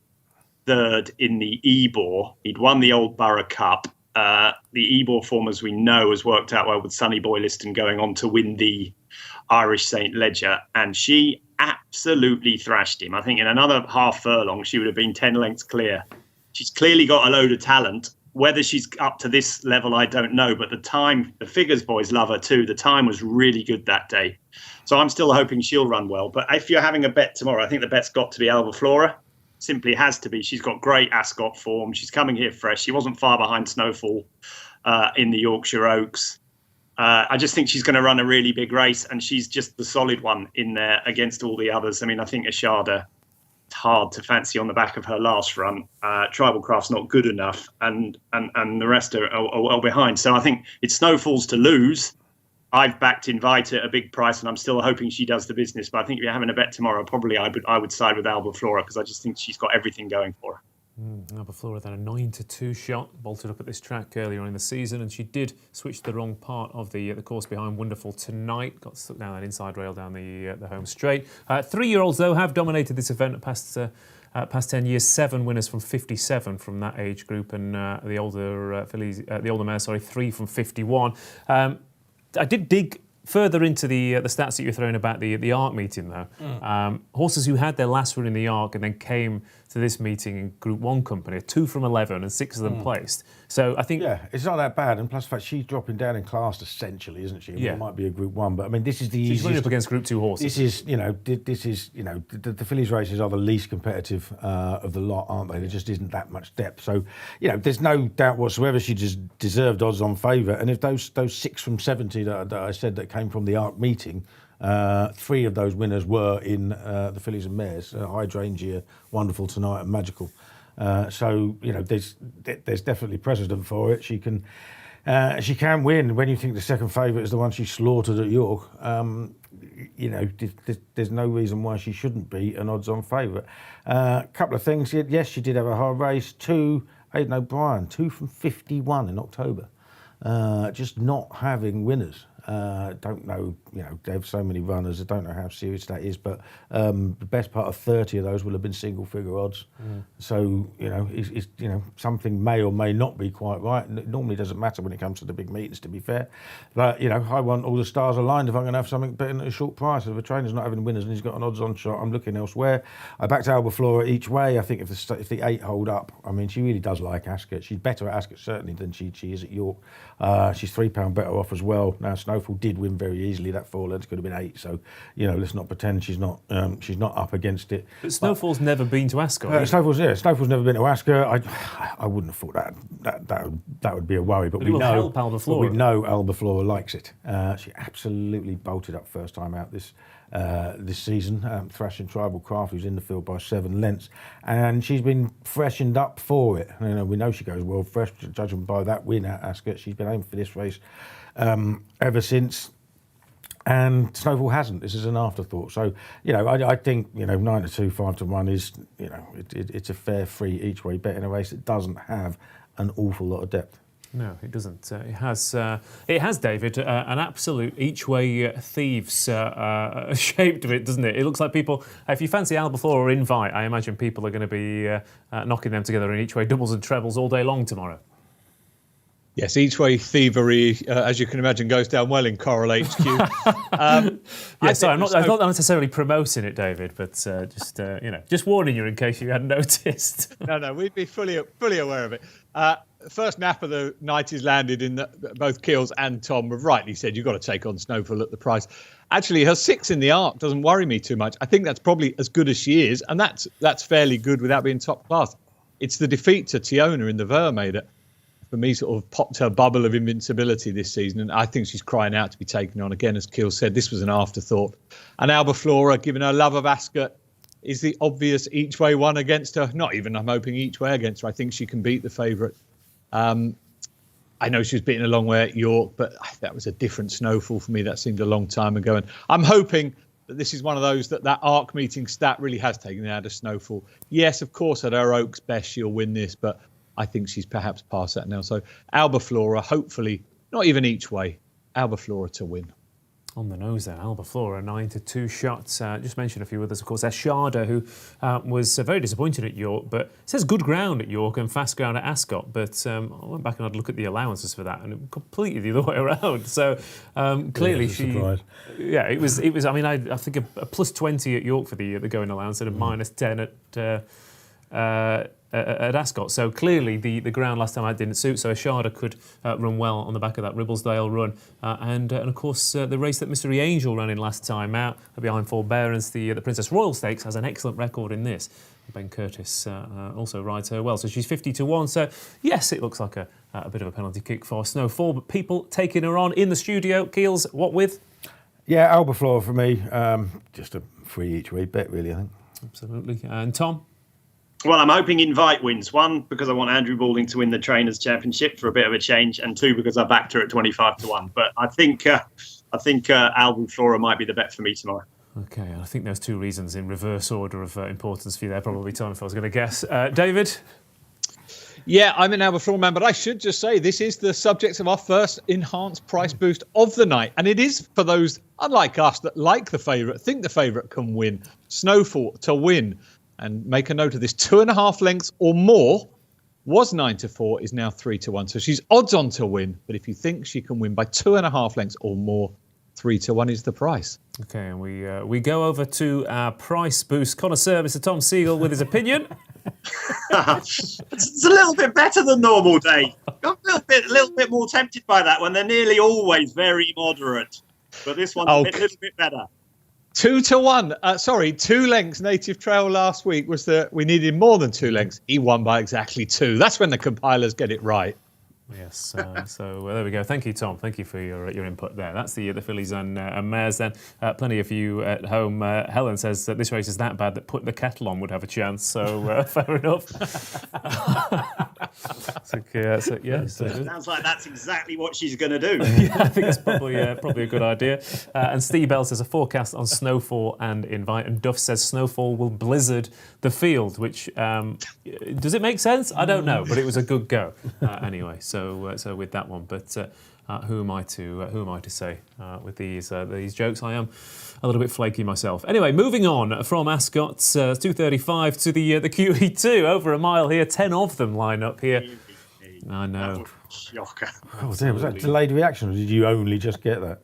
third in the Ebor. He'd won the Old Borough Cup. The Ebor form, as we know, has worked out well with Sonny Boy Liston going on to win the Irish St. Ledger. And she absolutely thrashed him. I think in another half furlong, she would have been 10 lengths clear. She's clearly got a load of talent. Whether she's up to this level, I don't know. But the figures boys love her too. The time was really good that day. So I'm still hoping she'll run well. But if you're having a bet tomorrow, I think the bet's got to be Alba Flora. Simply has to be. She's got great Ascot form. She's coming here fresh. She wasn't far behind Snowfall in the Yorkshire Oaks. I just think she's going to run a really big race, and she's just the solid one in there against all the others. I mean, I think Ashada, it's hard to fancy on the back of her last run. Tribal Craft's not good enough, and the rest are well behind. So I think it's Snowfall's to lose. I've backed Invite at a big price, and I'm still hoping she does the business. But I think if you're having a bet tomorrow, probably I would side with Alba Flora, because I just think she's got everything going for her. Alba Flora then a 9-2 shot, bolted up at this track earlier on in the season, and she did switch the wrong part of the course behind Wonderful Tonight. Got stuck down that inside rail down the home straight. 3-year-olds though have dominated this event past 10 years. 7 winners from 57 from that age group, and the older mares, 3 from 51. I did dig further into the stats that you're throwing about the Arc meeting, though. Horses who had their last run in the Arc and then came to this meeting in Group 1 company, 2 from 11 and 6 of them placed. So I think... Yeah, it's not that bad. And plus the fact she's dropping down in class essentially, isn't she? I mean, it might be a Group 1, but I mean, this is the easiest... She's running up against Group 2 horses. This is, the Fillies races are the least competitive of the lot, aren't they? There just isn't that much depth. So, there's no doubt whatsoever she just deserved odds on favourite. And if those 6 from 70 that I said that came from the Arc meeting, 3 of those winners were in the Fillies and Mares, Hydrangea, Wonderful Tonight and Magical. So there's definitely precedent for it. She can win. When you think the second favourite is the one she slaughtered at York, there's no reason why she shouldn't be an odds-on favourite. Couple of things. Yes, she did have a hard race. 2, Aidan O'Brien, 2 from 51 in October. Just not having winners. Don't know, they have so many runners. I don't know how serious that is, but the best part of 30 of those will have been single-figure odds. So, it's something may or may not be quite right. And it normally doesn't matter when it comes to the big meetings, to be fair. But, I want all the stars aligned if I'm going to have something betting at a short price. If a trainer's not having winners and he's got an odds-on shot, I'm looking elsewhere. I backed Alba Flora each way. I think if the 8 hold up, I mean, she really does like Ascot. She's better at Ascot, certainly, than she is at York. She's £3 better off as well. Now, Snowfall did win very easily. That 4 lengths could have been 8. So, let's not pretend she's not up against it. But Snowfall's never been to Ascot. Snowfall's never been to Ascot. I wouldn't have thought that would be a worry. But we know help Alba Flora. We know Alba Flora likes it. She absolutely bolted up first time out this this season, thrashing Tribal Craft, who's in the field by 7 lengths, and she's been freshened up for it. You know, we know she goes well fresh, judging by that win at Ascot. She's been aiming for this race ever since. And Snowfall hasn't. This is an afterthought. So, you know, I think, you know, 9-2, 5-1 is, you know, it's a fair free each way bet in a race that doesn't have an awful lot of depth. No, it doesn't. It has, David, an absolute each-way thieves shape to it, doesn't it? It looks like people, if you fancy Albethor or Invite, I imagine people are going to be knocking them together in each-way doubles and trebles all day long tomorrow. Yes, each-way thievery, as you can imagine, goes down well in Coral HQ. Sorry, I'm not necessarily promoting it, David, but just warning you in case you hadn't noticed. No, we'd be fully aware of it. First nap of the night is landed in both Keels and Tom have rightly said you've got to take on Snowfall at the price. Actually, her 6 in the arc doesn't worry me too much. I think that's probably as good as she is, and that's fairly good without being top class. It's the defeat to Tiona in the Vermeer that, for me, sort of popped her bubble of invincibility this season, and I think she's crying out to be taken on. Again, as Keel said, this was an afterthought. And Albaflora, given her love of Ascot, is the obvious each-way one against her. Not even, I'm hoping, each-way against her. I think she can beat the favourite. I know she was beaten a long way at York, but that was a different Snowfall for me. That seemed a long time ago. And I'm hoping that this is one of those that arc meeting stat really has taken out of Snowfall. Yes, of course, at her Oaks best, she'll win this, but I think she's perhaps past that now. So Albaflora, hopefully, not even each way, Albaflora to win. On the nose there, Albaflora, 9-2 shots. Just mention a few others, of course. Ashada, who was very disappointed at York, but says good ground at York and fast ground at Ascot. But I went back and had a look at the allowances for that, and it was completely the other way around. So clearly surprise. Yeah, it was. I mean, I think a plus 20 at York for the going allowance and a minus 10 at Ascot. So clearly the ground last time didn't suit, so Ashada could run well on the back of that Ribblesdale run. And of course, the race that Mystery Angel ran in last time out, behind Forbearance, the Princess Royal Stakes, has an excellent record in this. Ben Curtis also rides her well, so she's 50-1. So yes, it looks like a bit of a penalty kick for Snowfall, but people taking her on in the studio. Keels, what with? Yeah, Albaflora for me, just a free each way bet, really, I think. Absolutely. And Tom? Well, I'm hoping Invite wins. 1, because I want Andrew Balding to win the Trainers' Championship for a bit of a change, and 2, because I backed her at 25-1. But I think Albaflora might be the bet for me tomorrow. Okay, I think there's 2 reasons in reverse order of importance for you there, probably, Tom, if I was going to guess. David? Yeah, I'm an Albaflora man, but I should just say this is the subject of our first enhanced price boost of the night. And it is for those, unlike us, that like the favourite, think the favourite can win. Snowfall to win. And make a note of this, 2.5 lengths or more was 9-4, is now 3-1. So she's odds on to win. But if you think she can win by 2.5 lengths or more, 3-1 is the price. Okay, and we go over to our price boost connoisseur, Mr. Tom Segal, with his opinion. It's a little bit better than normal, Dave. I'm a little bit more tempted by that one. They're nearly always very moderate, but this one's a little bit better. 2-1. 2 lengths Native Trail last week was that we needed more than 2 lengths. He won by exactly 2. That's when the compilers get it right. Yes, so there we go. Thank you, Tom. Thank you for your input there. That's the Fillies and Mares then. Plenty of you at home. Helen says that this race is that bad that putting the kettle on would have a chance. So fair enough. Sounds like that's exactly what she's going to do. Yeah, I think that's probably a good idea. And Steve Bell says a forecast on Snowfall and Invite. And Duff says Snowfall will blizzard the field, which does it make sense? I don't know, but it was a good go anyway. So with that one, but who am I to say with these jokes? I am a little bit flaky myself. Anyway, moving on from Ascot 2:35 to the QE2, over a mile here. 10 of them line up here. I know. Shocker. Oh, was that delayed reaction, or did you only just get that?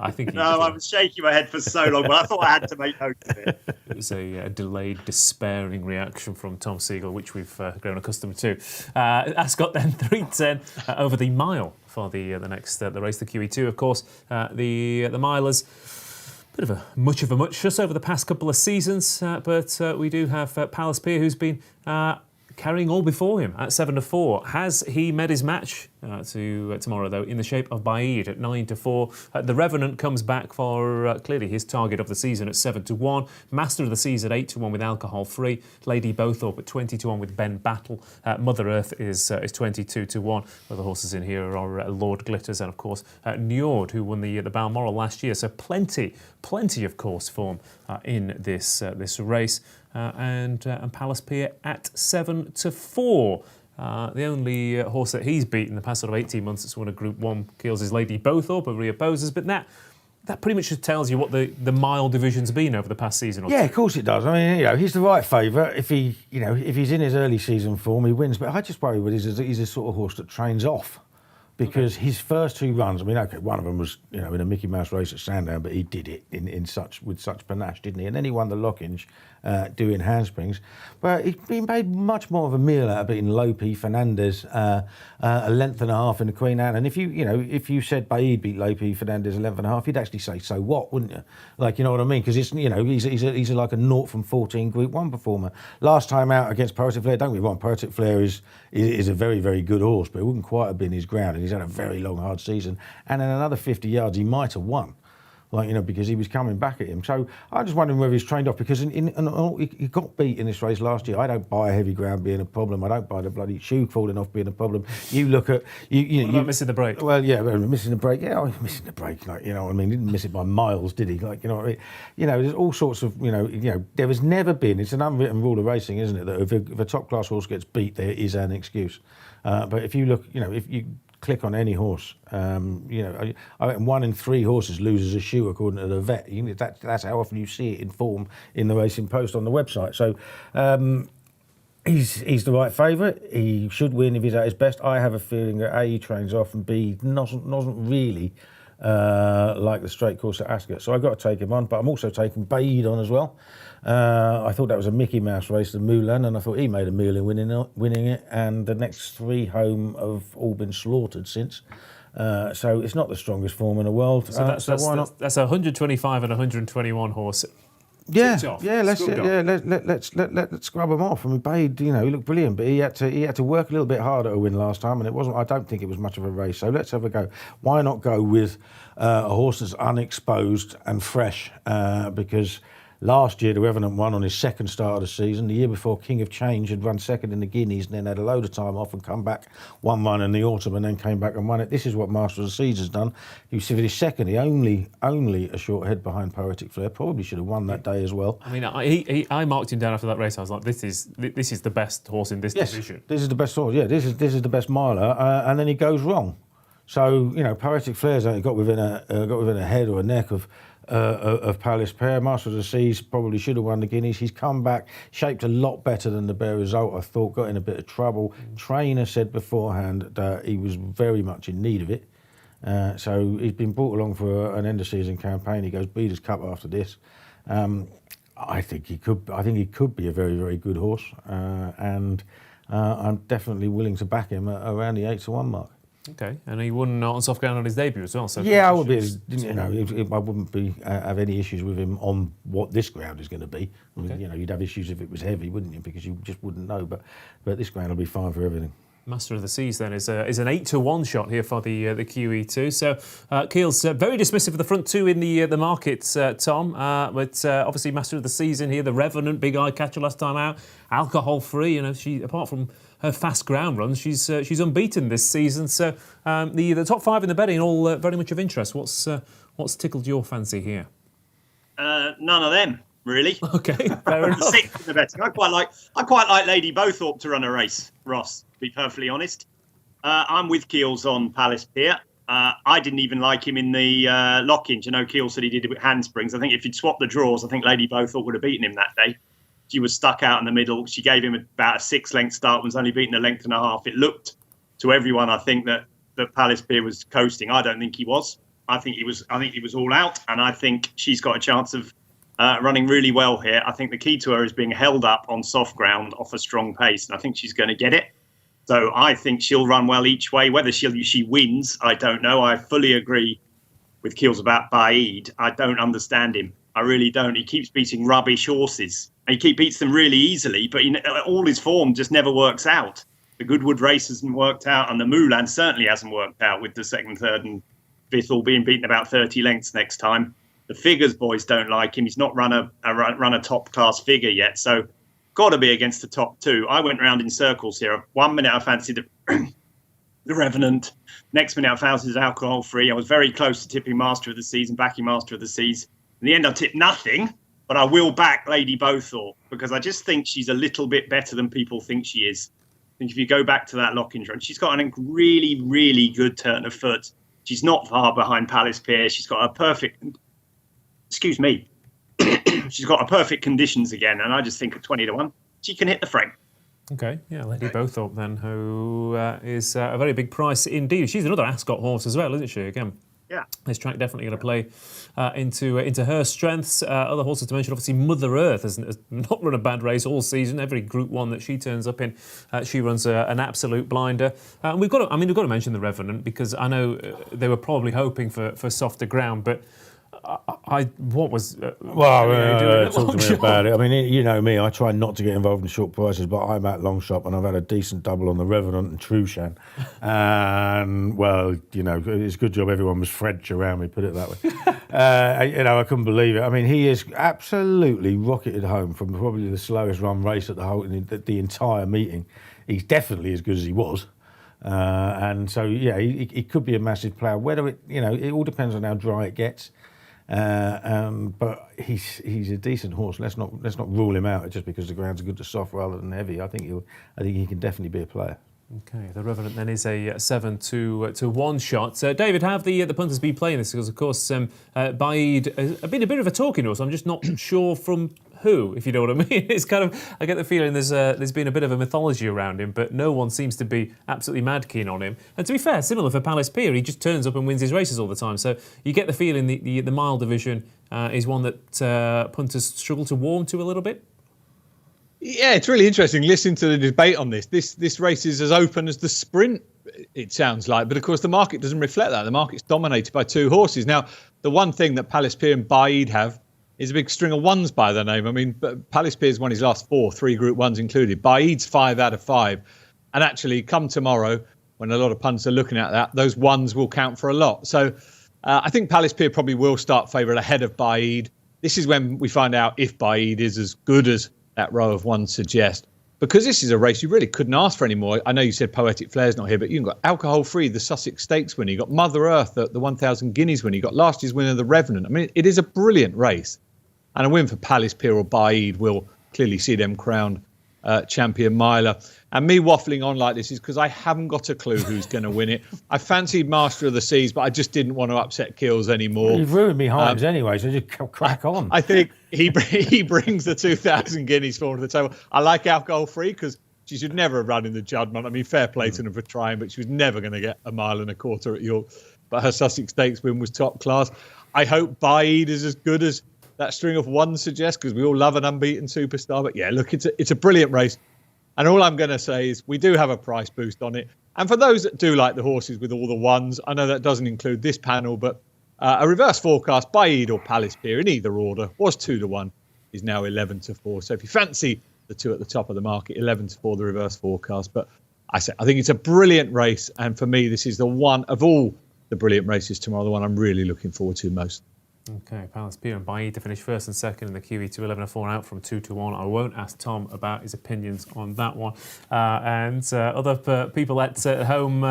I think. No, I was shaking my head for so long, but I thought I had to make note of it. It was a delayed, despairing reaction from Tom Segal, which we've grown accustomed to. Ascot then 3:10 over the mile for the next the race, the QE2, of course. The milers. Bit of a much, just over the past couple of seasons, but we do have Palace Pier, who's been carrying all before him at 7-4. Has he met his match tomorrow, though, in the shape of Baaid at 9-4. The Revenant comes back for clearly his target of the season at 7-1. Master of the Seas at 8-1 with Alcohol Free. Lady Bowthorpe at 20-1 with Ben Battle. Mother Earth is 22-1. Other horses in here are Lord Glitters and, of course, Njord, who won the Balmoral last year. So plenty of course form in this race. And Palace Pier at 7-4. The only horse that he's beaten in the past sort of 18 months that's won a Group 1 Keels is Lady Bowthorpe, a reopposes, but that pretty much just tells you what the mile division's been over the past season or two. Yeah, of course it does. I mean, he's the right favourite. If he's in his early season form, he wins. But I just worry with he's a sort of horse that trains off. Because his first 2 runs, I mean, okay, one of them was, in a Mickey Mouse race at Sandown, but he did it with such panache, didn't he? And then he won the Lockinge doing handsprings. But he made much more of a meal out of beating Lope, Fernandez, a length and a half in the Queen Anne. And if you said Baaid beat Lope, Fernandez a length and a half, you'd actually say, so what, wouldn't you? Like, you know what I mean? Because it's, he's like a 0 from 14 Group 1 performer. Last time out against Poetic Flair, don't get me wrong, Poetic Flair is a very, very good horse, but it wouldn't quite have been his ground. And he's had a very long, hard season. And in another 50 yards, he might have won. Because he was coming back at him. So I'm just wondering whether he's trained off, because he got beat in this race last year. I don't buy heavy ground being a problem. I don't buy the bloody shoe falling off being a problem. You look at... What about missing the break? Well, yeah, missing the break. Yeah, missing the break, you know what I mean? He didn't miss it by miles, did he? Like, you know what I mean? There's all sorts of, there has never been, it's an unwritten rule of racing, isn't it, that if a top-class horse gets beat, there is an excuse. But if you look, if you click on any horse, I reckon 1 in 3 horses loses a shoe according to the vet. That's how often you see it in form in the Racing Post on the website. So he's the right favourite. He should win if he's at his best. I have a feeling that A, he trains off, and B, doesn't really like the straight course at Ascot. So I've got to take him on, but I'm also taking Baaid on as well. I thought that was a Mickey Mouse race, the Moulin, and I thought he made a meal in winning it, and the next 3 home have all been slaughtered since. So it's not the strongest form in the world. So why not? That's a 125 and 121 horse. Let's scrub him off. I mean, Baaid, he looked brilliant, but he had to work a little bit harder to win last time, and it wasn't. I don't think it was much of a race. So let's have a go. Why not go with a horse that's unexposed and fresh? Because last year, the Revenant won on his second start of the season. The year before, King of Change had run second in the Guineas and then had a load of time off and come back, won one in the autumn and then came back and won it. This is what Master of the Seas has done. He was finished second. He only a short head behind Poetic Flair. Probably should have won that day as well. I mean, I marked him down after that race. I was like, this is the best horse in this division. This is the best horse. Yeah, this is the best miler. And then he goes wrong. So Poetic Flair's only got within a head or a neck of Palace Pair. Master of the Seas probably should have won the Guineas. He's come back, shaped a lot better than the Bear Result, I thought, got in a bit of trouble. Trainer said beforehand that he was very much in need of it. So he's been brought along for an end of season campaign. He goes Breeders' Cup after this. I think he could be a very, very good horse, and I'm definitely willing to back him around the 8-1 mark. Okay, and he won on soft ground on his debut as well. So yeah, I would be. I wouldn't have any issues with him on what this ground is going to be. Okay. You'd have issues if it was heavy, wouldn't you? Because you just wouldn't know. But this ground will be fine for everything. Master of the Seas then is an 8-1 shot here for the QE2. So Keel's very dismissive of the front 2 in the market, Tom. But obviously Master of the Seas in here, the Revenant, big eye catcher last time out, alcohol free. She, apart from her fast ground runs, she's unbeaten this season. So the top 5 in the betting all very much of interest. What's tickled your fancy here? None of them. Really? Okay, fair enough. 6 in the betting. I quite like Lady Bowthorpe to run a race, Ross, to be perfectly honest. I'm with Keels on Palace Pier. I didn't even like him in the Lockinge. Keels said he did it with handsprings. I think if you'd swapped the draws, I think Lady Bowthorpe would have beaten him that day. She was stuck out in the middle. She gave him about a 6-length start, was only beaten a length and a half. It looked to everyone, I think, that Palace Pier was coasting. I don't think he was. I think he was all out, and I think she's got a chance of running really well here. I think the key to her is being held up on soft ground off a strong pace, and I think she's going to get it. So I think she'll run well each way. Whether she wins, I don't know. I fully agree with Keels about Baaid. I don't understand him. I really don't. He keeps beating rubbish horses. He beats them really easily, but all his form just never works out. The Goodwood race hasn't worked out, and the Moulin certainly hasn't worked out with the 2nd, 3rd and 5th all being beaten about 30 lengths next time. The figures boys don't like him. He's not run a top-class figure yet, so got to be against the top 2. I went round in circles here. 1 minute I fancied the Revenant. Next minute I fancied alcohol-free. I was very close to tipping Master of the Seas and backing Master of the Seas. In the end, I tipped nothing, but I will back Lady Bowthorpe because I just think she's a little bit better than people think she is. I think if you go back to that Lockins run, she's got a really, really good turn of foot. She's not far behind Palace Pier. She's got a perfect... Excuse me. She's got a perfect conditions again, and I just think at 20-1, she can hit the frame. Okay, yeah, Lady Bowthorpe then, who is a very big price indeed. She's another Ascot horse as well, isn't she? Again, yeah. This track definitely going to play into her strengths. Other horses to mention, obviously, Mother Earth has not run a bad race all season. Every Group 1 that she turns up in, she runs an absolute blinder. And we've got to mention the Revenant because I know they were probably hoping for softer ground, but. Talk to me about it. I mean, you know me, I try not to get involved in short prices, but I'm at Long Shop and I've had a decent double on the Revenant and Trushan. And, well, you know, it's a good job everyone was French around me, put it that way. I couldn't believe it. I mean, he is absolutely rocketed home from probably the slowest run race at the entire meeting. He's definitely as good as he was. And so, yeah, he could be a massive player. Whether it all depends on how dry it gets. But he's a decent horse. Let's not rule him out just because the ground's good to soft rather than heavy. I think he can definitely be a player. Okay, the Revenant then is a 7-1 shot. David, how have the punters been playing this? Because of course, Baid has been a bit of a talking horse. I'm just not sure from who, if you know what I mean. It's kind of, I get the feeling there's been a bit of a mythology around him, but no one seems to be absolutely mad keen on him. And to be fair, similar for Palace Pier, he just turns up and wins his races all the time. So you get the feeling the mile division is one that punters struggle to warm to a little bit. Yeah, it's really interesting listening to the debate on this. This race is as open as the sprint, it sounds like. But of course, the market doesn't reflect that. The market's dominated by 2 horses. Now, the one thing that Palace Pier and Baid have is a big string of ones by their name. I mean, Palace Pier's won his last 4, 3 Group 1s included. Baid's 5 out of 5. And actually, come tomorrow, when a lot of punters are looking at that, those ones will count for a lot. So I think Palace Pier probably will start favourite ahead of Baid. This is when we find out if Baid is as good as that row of ones suggest. Because this is a race you really couldn't ask for anymore. I know you said Poetic Flair's not here, but you've got Alcohol Free, the Sussex Stakes winner. You've got Mother Earth, the 1,000 guineas winner. You've got last year's winner, the Revenant. I mean, it is a brilliant race. And a win for Palace Pier or Baid will clearly see them crowned champion miler. And me waffling on like this is because I haven't got a clue who's going to win it. I fancied Master of the Seas, but I just didn't want to upset Keels anymore. Well, you've ruined me Himes anyway, so just crack on. I think he brings the 2,000 guineas forward to the table. I like Alcohol Free because she should never have run in the Juddmonte. I mean, fair play to her for trying, but she was never going to get a 1.25 miles at York. But her Sussex Stakes win was top class. I hope Baid is as good as that string of ones suggests, because we all love an unbeaten superstar. But yeah, look, it's a brilliant race. And all I'm going to say is we do have a price boost on it. And for those that do like the horses with all the ones, I know that doesn't include this panel, but a reverse forecast, Baid or Palace Pier in either order was 2-1, is now 11-4. So if you fancy the 2 at the top of the market, 11-4, the reverse forecast. But I think it's a brilliant race. And for me, this is the one of all the brilliant races tomorrow, the one I'm really looking forward to most. Okay, Palace Pier and Baid to finish first and second in the QE2 11-4 out from 2-1. I won't ask Tom about his opinions on that one. And other people at home,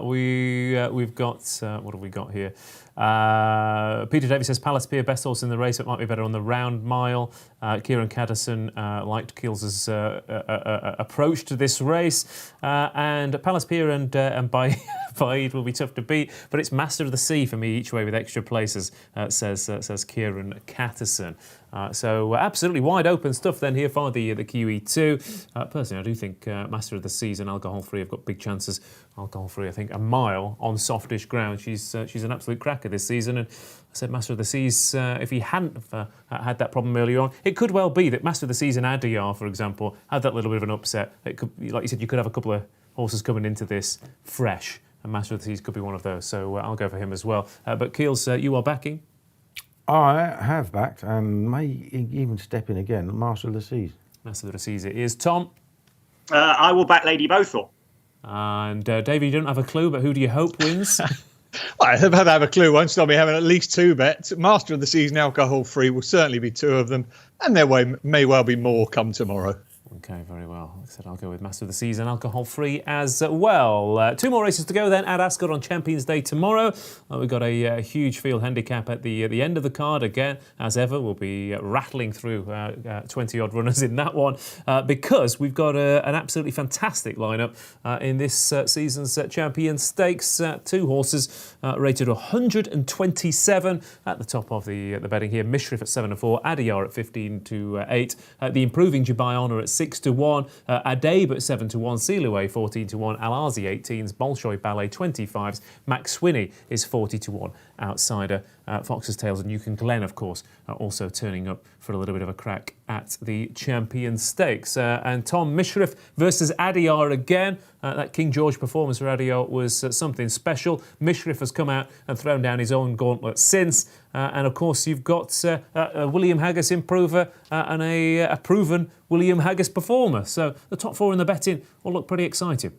we've got, what have we got here? Peter Davies says Palace Pier best horse in the race, but might be better on the round mile. Kieran Caddison liked Keels' approach to this race, and Palace Pier and Baid will be tough to beat, but it's Master of the Sea for me each way with extra places, says Kieran Caddison. So absolutely wide open stuff then here for the QE2. Personally, I do think Master of the Seas and Alcohol Free have got big chances. Alcohol Free, I think, a mile on softish ground. She's an absolute cracker this season. And I said Master of the Seas, if he hadn't had that problem earlier on, it could well be that Master of the Seas and Adiyar, for example, had that little bit of an upset. It could, like you said, you could have a couple of horses coming into this fresh, and Master of the Seas could be one of those. So I'll go for him as well. But Keels, you are backing? I have backed and may even step in again. Master of the Seas. Master of the Seas it is. Tom? I will back Lady Bowthorpe. And David, you don't have a clue, but who do you hope wins? I have a clue. Won't stop me having at least 2 bets. Master of the Season alcohol-free will certainly be 2 of them, and there may well be more come tomorrow. Okay, very well. Like I said, I'll go with Master of the Season, alcohol-free as well. 2 more races to go then at Ascot on Champions Day tomorrow. We've got a huge field handicap at the end of the card again. As ever, we'll be rattling through 20-odd runners in that one because we've got an absolutely fantastic lineup in this season's Champions Stakes. 2 horses rated 127 at the top of the betting here. Mishrif at 7-4, Adiyar at 15-8, the improving Dubai Honour at 6-1, Adabe at 7-1, Sealouay 14-1, Al-Azi 18s, Bolshoi Ballet 25s, Max Swinney is 40-1, outsider Fox's Tails, and Yukon Glen, of course, also turning up for a little bit of a crack at the Champions Stakes. And Tom, Mishrif versus Adiyar again. That King George performance for Adiyar was something special. Mishrif has come out and thrown down his own gauntlet since. And of course, you've got a William Haggas improver and a proven William Haggas performer. So the top 4 in the betting will look pretty exciting.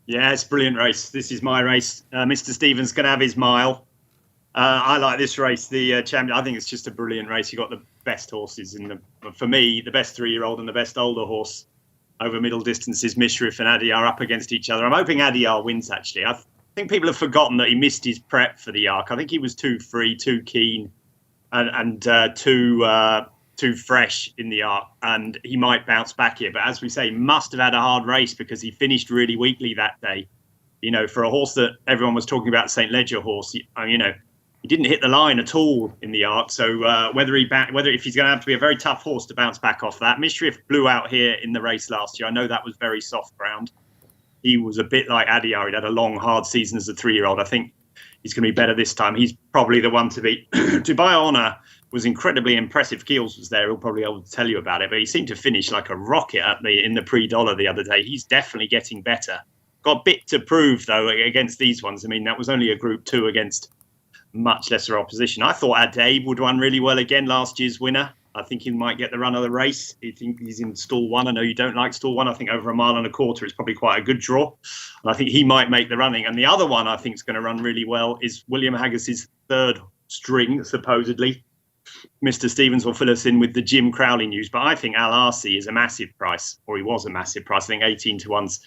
Yeah, it's a brilliant race. This is my race. Mr. Stevens can have his mile. I like this race, the champion. I think it's just a brilliant race. You've got the best horses for me, the best 3-year-old and the best older horse over middle distances, Mishrif and Adiyar up against each other. I'm hoping Adiyar wins, actually. I think people have forgotten that he missed his prep for the Arc. I think he was too free, too keen, and too fresh in the Arc, and he might bounce back here. But as we say, he must have had a hard race because he finished really weakly that day. You know, for a horse that everyone was talking about, St. Ledger horse, he didn't hit the line at all in the Arc. So if he's going to have to be a very tough horse to bounce back off that. Mishrif blew out here in the race last year. I know that was very soft ground. He was a bit like Adiyar. He'd had a long, hard season as a 3-year-old. I think he's going to be better this time. He's probably the one to beat. Dubai Honour was incredibly impressive. Keels was there. He'll probably be able to tell you about it. But he seemed to finish like a rocket in the pre-dollar the other day. He's definitely getting better. Got a bit to prove, though, against these ones. I mean, that was only a Group 2 against much lesser opposition. I thought Adabe would run really well again, last year's winner. I think he might get the run of the race. I think he's in stall 1. I know you don't like stall 1. I think over 1.25 miles is probably quite a good draw. And I think he might make the running. And the other one I think is going to run really well is William Haggas's 3rd string, supposedly. Mr. Stevens will fill us in with the Jim Crowley news. But I think Al-Azi is a massive price, or he was a massive price. I think 18-1's.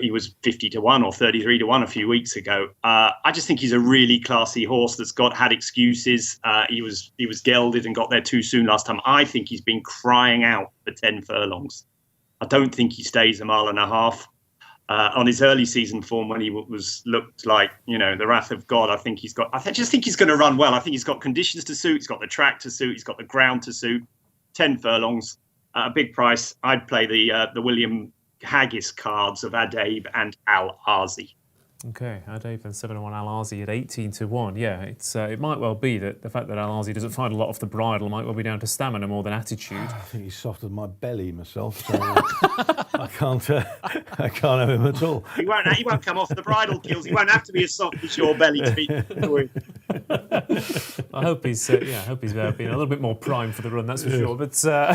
He was 50-1 or 33-1 a few weeks ago. I just think he's a really classy horse that's had excuses. He was gelded and got there too soon last time. I think he's been crying out for 10 furlongs. I don't think he stays 1.5 miles. On his early season form, when he looked like the wrath of God, I just think he's going to run well. I think he's got conditions to suit. He's got the track to suit. He's got the ground to suit. 10 furlongs, a big price. I'd play the William Haggis cards of Adabe and Al-Azi. Okay, Adabe and 7-1, Al-Azi at 18-1. Yeah, it might well be that the fact that Al-Azi doesn't find a lot off the bridle might well be down to stamina more than attitude. I think he's soft as my belly myself, so I can't have him at all. He won't come off the bridle, Kills. He won't have to be as soft as your belly to beat. I hope he's been a little bit more primed for the run, that's for sure. But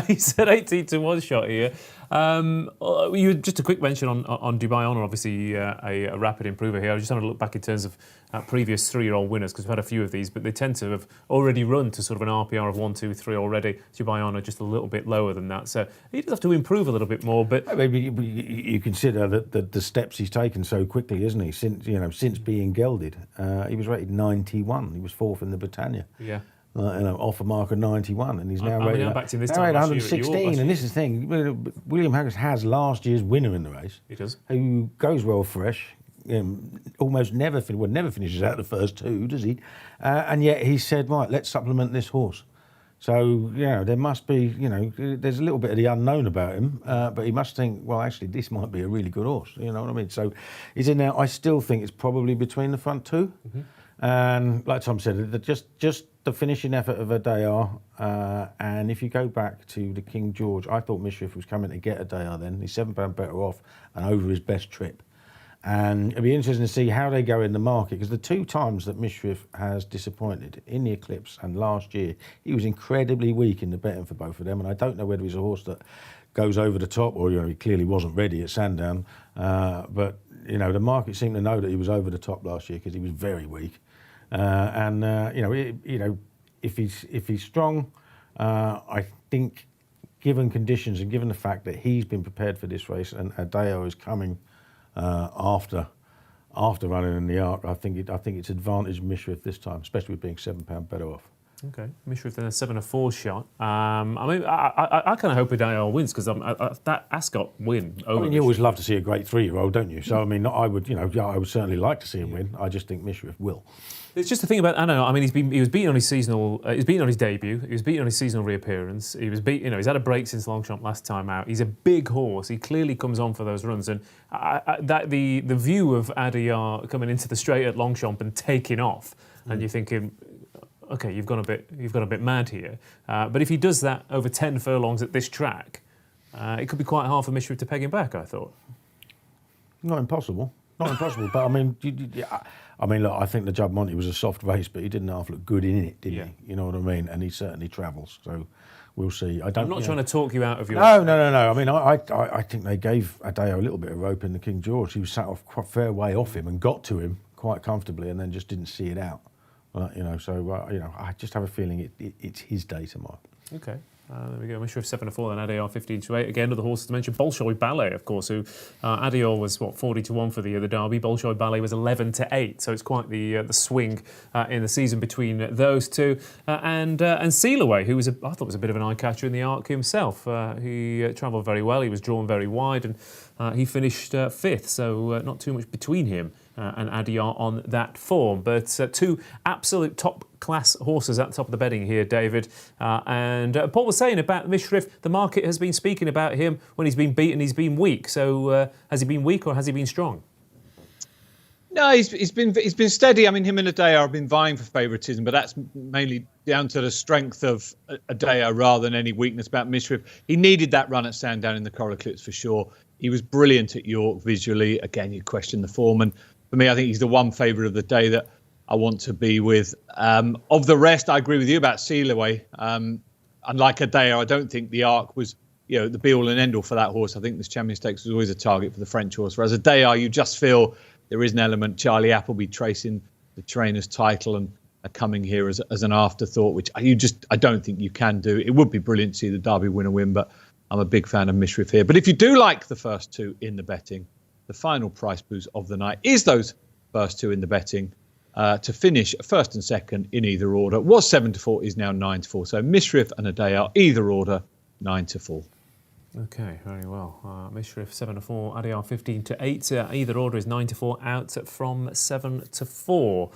he said 18-1 shot here. Just a quick mention on Dubai Honour, obviously a rapid improver here. I was just having a look back in terms of previous 3-year-old winners, because we've had a few of these, but they tend to have already run to sort of an RPR of 1, 2, 3 already. Dubai Honour just a little bit lower than that, so he does have to improve a little bit more. But maybe you consider that the steps he's taken so quickly, isn't he? Since being gelded, he was rated 91. He was 4th in the Britannia. Yeah. Off a mark of 91, and he's now rated 116. And this is the thing: William Haggas has last year's winner in the race. He does. Who goes well fresh, almost never finishes out the first 2, does he? And yet he said, right, let's supplement this horse. So there must be, there's a little bit of the unknown about him, but he must think, well, actually, this might be a really good horse. You know what I mean? So he's in there. I still think it's probably between the front 2. Mm-hmm. And like Tom said, just the finishing effort of Adiyar. And if you go back to the King George, I thought Mishrif was coming to get Adiyar then. He's £7 better off and over his best trip. And it'll be interesting to see how they go in the market, because the two times that Mishriff has disappointed, in the Eclipse and last year, he was incredibly weak in the betting for both of them. And I don't know whether he's a horse that goes over the top, or he clearly wasn't ready at Sandown. But the market seemed to know that he was over the top last year because he was very weak. If he's strong, I think, given conditions and given the fact that he's been prepared for this race and Adeo is coming after running in the Arc, I think it's advantage Mishriff this time, especially with being £7 better off. Okay, Mishriff then a 7-4 shot. I kind of hope Adeo wins, because that Ascot win over. You always love to see a great 3-year-old, don't you? So I would certainly like to see him win. I just think Mishriff will. It's just the thing about, I don't know, he was beaten on his seasonal, he was beaten on his debut, he was beaten on his seasonal reappearance, he was beat, he's had a break since Longchamp last time out. He's a big horse, he clearly comes on for those runs, and the view of Adiyar coming into the straight at Longchamp and taking off, and you're thinking, okay, you've gone a bit mad here. But if he does that over 10 furlongs at this track, it could be quite hard for Mishriff to peg him back, I thought. Not impossible. But look, I think the Judd Monty was a soft race, but he didn't half look good in it, did he? You know what I mean? And he certainly travels, so we'll see. I'm not trying to talk you out of your... No. I mean, I think they gave Adeo a little bit of rope in the King George. He was sat off quite a fair way off him and got to him quite comfortably, and then just didn't see it out. I just have a feeling it's his day tomorrow. Okay. There we go. Mishriff 7-4, then Adiyar 15-8. Again, other horses to mention. Bolshoi Ballet, of course, who Adiyar was 40-1 for the Derby. Bolshoi Ballet was 11-8. So it's quite the swing in the season between those two. And Sealaway, who I thought was a bit of an eye catcher in the Arc himself. He travelled very well. He was drawn very wide, and he finished 5th. So not too much between him and Adiyar on that form. But two absolute top-class horses at the top of the betting here, David. And Paul was saying about Mishriff, the market has been speaking about him when he's been beaten, he's been weak. So has he been weak or has he been strong? No, he's been steady. I mean, him and Adeo have been vying for favouritism, but that's mainly down to the strength of Adeo rather than any weakness about Mishriff. He needed that run at Sandown in the Coral Eclipse for sure. He was brilliant at York visually. Again, you question the form, and for me, I think he's the one favourite of the day that I want to be with. Of the rest, I agree with you about Sealaway. Unlike Adeo, I don't think the Arc was, the be-all and end-all for that horse. I think this Champion Stakes was always a target for the French horse. Whereas Adeo, you just feel there is an element, Charlie Appleby tracing the trainer's title and coming here as an afterthought, which I don't think you can do. It would be brilliant to see the Derby winner win, but I'm a big fan of Mishriff here. But if you do like the first two in the betting, the final price boost of the night is those first two in the betting to finish first and second in either order. Was 7-4, is now 9-4. So Mishriff and Adeo, either order, 9-4. Okay, very well. Mishriff 7-4, Adiyar 15-8. Either order is 9-4, out from 7-4.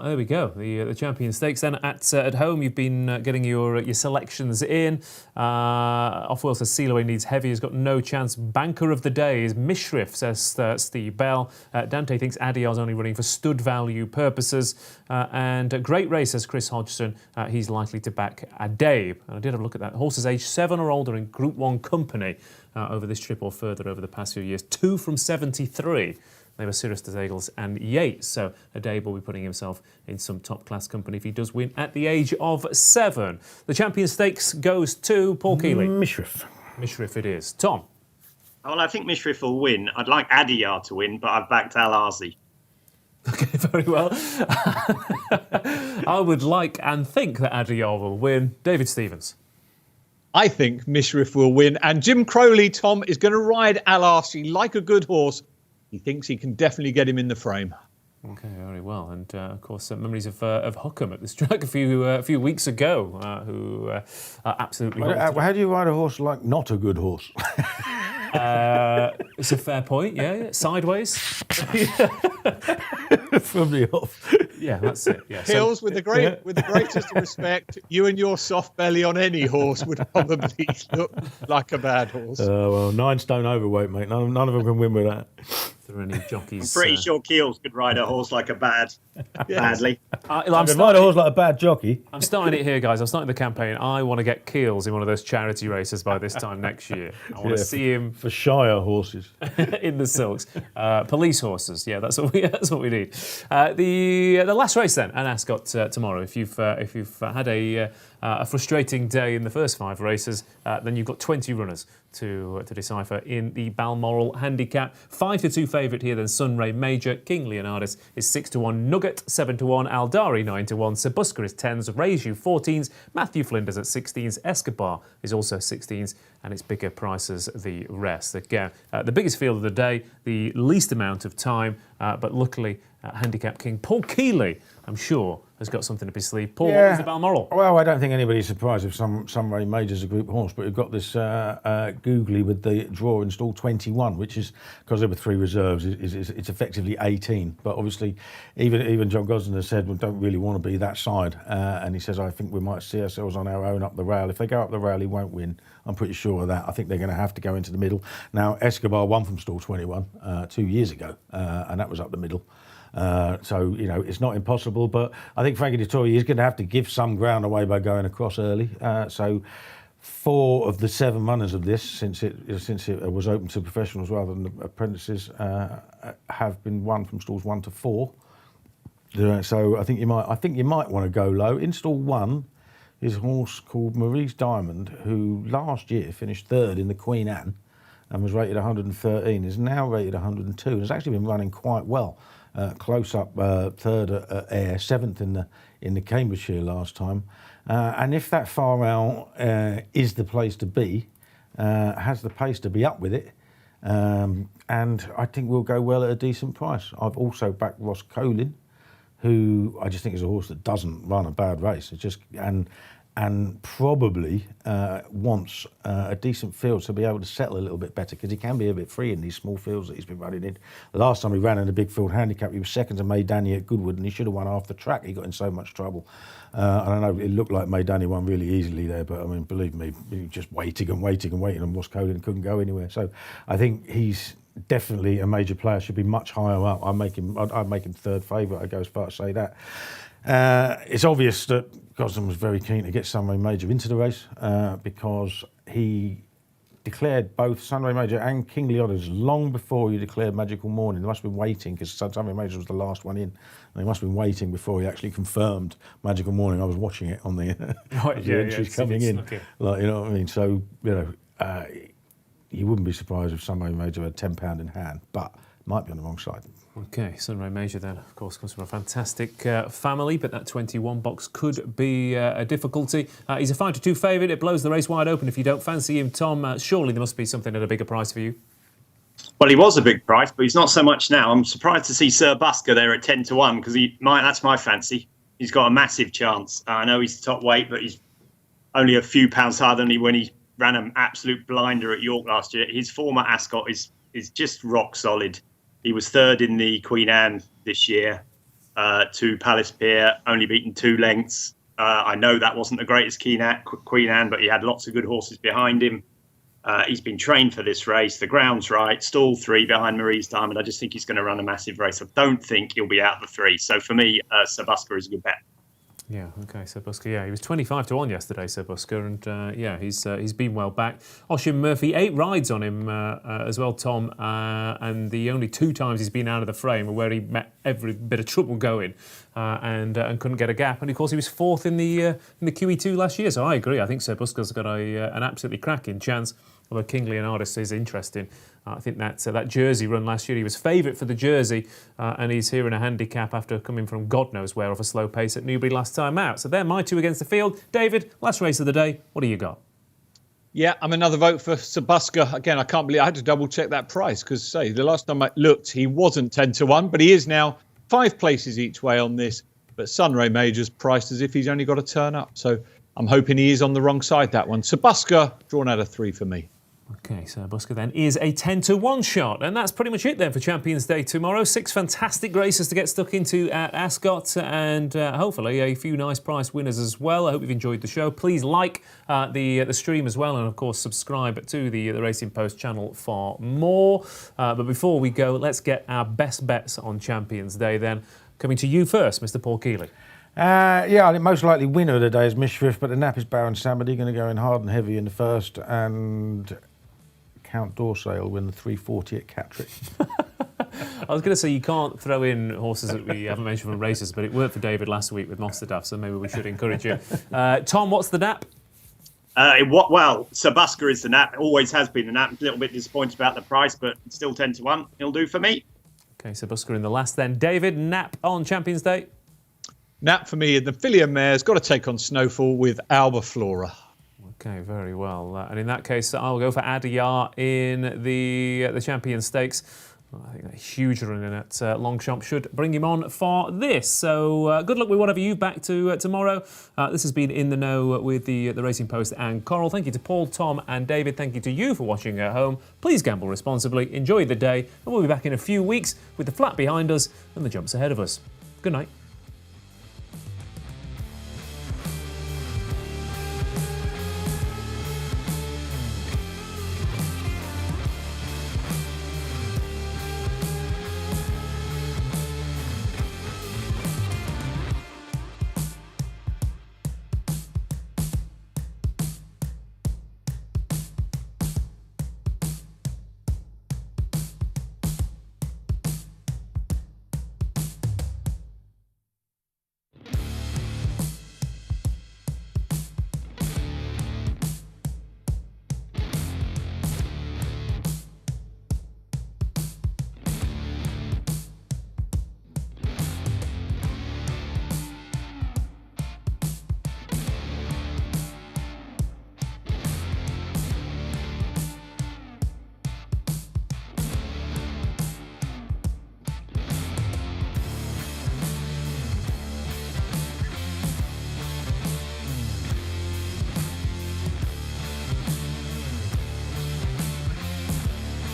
There we go. The Champion Stakes. Then at home, you've been getting your selections in. Offwell says Sealaway needs heavy. Has got no chance. Banker of the day is Mishriff, says Steve Bell. Dante thinks Adiyar's only running for stud value purposes. And a great race, says Chris Hodgson. He's likely to back Adabe. And I did have a look at that. Horses aged 7 or older in Group 1 company over this trip or further over the past few years. 2 from 73. They were Cirrus de Zegels and Yates. So Adabe will be putting himself in some top-class company if he does win at the age of 7. The Champion Stakes goes to Paul Kealy. Mishriff it is. Tom? Well, I think Mishriff will win. I'd like Adiyar to win, but I've backed Al Azi. Okay, very well. I would like and think that Adiyar will win. David Stevens? I think Mishriff will win. And Jim Crowley, Tom, is going to ride Al Azi like a good horse. He thinks he can definitely get him in the frame. Okay, very well. And, of course, memories of Hookham at this track a few weeks ago, who absolutely... How do you ride a horse like not a good horse? It's a fair point, yeah. Sideways. From the off. Yeah, that's it. Yeah. Hills, with the greatest respect, you and your soft belly on any horse would probably look like a bad horse. Well, 9 stone overweight, mate. None of them can win with that. there are any jockeys. I'm pretty sure Keels could ride a horse like a badly. I'm Could ride a horse like a bad jockey. I'm starting it here, guys. I'm starting the campaign. I want to get Keels in one of those charity races by this time next year. I want to see him for Shire horses in the silks. Police horses. Yeah, that's what we need. The last race then, and Ascot tomorrow. If you've had a frustrating day in the first 5 races, then you've got 20 runners to decipher in the Balmoral Handicap. 5-2 favourite here, then Sunray Major. King Leonardus is 6-1. Nugget 7-1. Aldari 9-1. Sebuska is 10s. Reju 14s. Matthew Flinders at 16s. Escobar is also 16s, and it's bigger prices the rest. Again, the biggest field of the day, the least amount of time, but luckily Handicap King Paul Kealy, I'm sure, has got something up his sleeve. Paul, what was the Balmoral? Well, I don't think anybody's surprised if Sunray Major's a group horse, but we've got this googly with the draw in stall 21, which is, because there were 3 reserves, it's effectively 18. But obviously, even John Gosden has said we don't really want to be that side, and he says I think we might see ourselves on our own up the rail. If they go up the rail, he won't win. I'm pretty sure of that. I think they're going to have to go into the middle. Now, Escobar won from stall 21 2 years ago, and that was up the middle. So, it's not impossible, but I think Frankie Dettori is going to have to give some ground away by going across early. So 4 of the 7 runners of this, since it was open to professionals rather than apprentices, have been won from stalls 1 to 4. So I think you might want to go low. In stall 1 is a horse called Maurice Diamond, who last year finished 3rd in the Queen Anne and was rated 113, is now rated 102, and has actually been running quite well. Close up 3rd at Ayr, 7th in the Cambridgeshire last time. And if that far out is the place to be, has the pace to be up with it, and I think we'll go well at a decent price. I've also backed Ross Colin, who I just think is a horse that doesn't run a bad race. It's just and probably wants a decent field to be able to settle a little bit better, because he can be a bit free in these small fields that he's been running in. The last time he ran in a big field handicap, he was 2nd to Maydani at Goodwood, and he should have won half the track. He got in so much trouble. I don't know, it looked like Maydani won really easily there, but I mean, believe me, he was just waiting, and Ross Colin couldn't go anywhere. So I think he's definitely a major player, should be much higher up. I'd make him 3rd favourite. I'd go as far as say that. It's obvious that Gosden was very keen to get Sunray Major into the race because he declared both Sunray Major and King Leonardus long before he declared Magical Morning. They must have been waiting, because Sunray Major was the last one in, and they must have been waiting before he actually confirmed Magical Morning. I was watching it on the entries coming in, like, you know what I mean. So you wouldn't be surprised if Sunray Major had £10 in hand, but might be on the wrong side. Okay, Sunray Major then, of course, comes from a fantastic family, but that 21 box could be a difficulty. He's a 5-2 favourite. It blows the race wide open. If you don't fancy him, Tom, surely there must be something at a bigger price for you. Well, he was a big price, but he's not so much now. I'm surprised to see Sir Busker there at 10-1, because that's my fancy. He's got a massive chance. I know he's top weight, but he's only a few pounds higher than when he ran an absolute blinder at York last year. His form at Ascot is just rock solid. He was 3rd in the Queen Anne this year to Palace Pier, only beaten 2 lengths. I know that wasn't the greatest Queen Anne, but he had lots of good horses behind him. He's been trained for this race. The ground's right. Stall 3 behind Maurice Diamond. I just think he's going to run a massive race. I don't think he'll be out the 3. So for me, Sir Busker is a good bet. Yeah, okay, Sir Busker. Yeah, he was 25-1 yesterday, Sir Busker, and he's been well back. Ossian Murphy, 8 rides on him as well, Tom, and the only 2 times he's been out of the frame were where he met every bit of trouble going and couldn't get a gap. And of course, he was 4th in the QE2 last year. So I agree. I think Sir Busker's got an absolutely cracking chance. Although King Leonardus is interesting. I think that Jersey run last year, he was favourite for the Jersey, and he's here in a handicap after coming from God knows where off a slow pace at Newbury last time out. So they're my 2 against the field. David, last race of the day, what do you got? Yeah, I'm another vote for Sir Busker. Again, I can't believe I had to double check that price, because the last time I looked, he wasn't 10-1, but he is now 5 places each way on this. But Sunray Major's priced as if he's only got to turn up. So I'm hoping he is on the wrong side, that one. Sir Busker, drawn out of 3 for me. Okay, so Busker then is a 10-1 shot. And that's pretty much it then for Champions Day tomorrow. 6 fantastic races to get stuck into at Ascot and hopefully a few nice price winners as well. I hope you've enjoyed the show. Please like the stream as well and, of course, subscribe to the Racing Post channel for more. But before we go, let's get our best bets on Champions Day then. Coming to you first, Mr. Paul Kealy. Yeah, I think most likely winner of the day is Mishriff, but the nap is Baron Samedi, going to go in hard and heavy in the first, and Count D'Orsay will win the 340 at Catterick. I was going to say you can't throw in horses that we haven't mentioned from races, but it worked for David last week with Mostadaf, so maybe we should encourage you. Tom, what's the nap? Well, Sir Busker is the nap. Always has been the nap. A little bit disappointed about the price, but still 10-1. He'll do for me. Okay, so Busker in the last then. David, nap on Champions Day? Nap for me, the filly and mare's got to take on Snowfall with Alba Flora. Okay, very well. And in that case, I'll go for Adiyar in the Champions Stakes. I think a huge run in at Longchamp should bring him on for this. So good luck with whatever you back to tomorrow. This has been In the Know with the Racing Post and Coral. Thank you to Paul, Tom and David. Thank you to you for watching at home. Please gamble responsibly. Enjoy the day. And we'll be back in a few weeks with the flat behind us and the jumps ahead of us. Good night.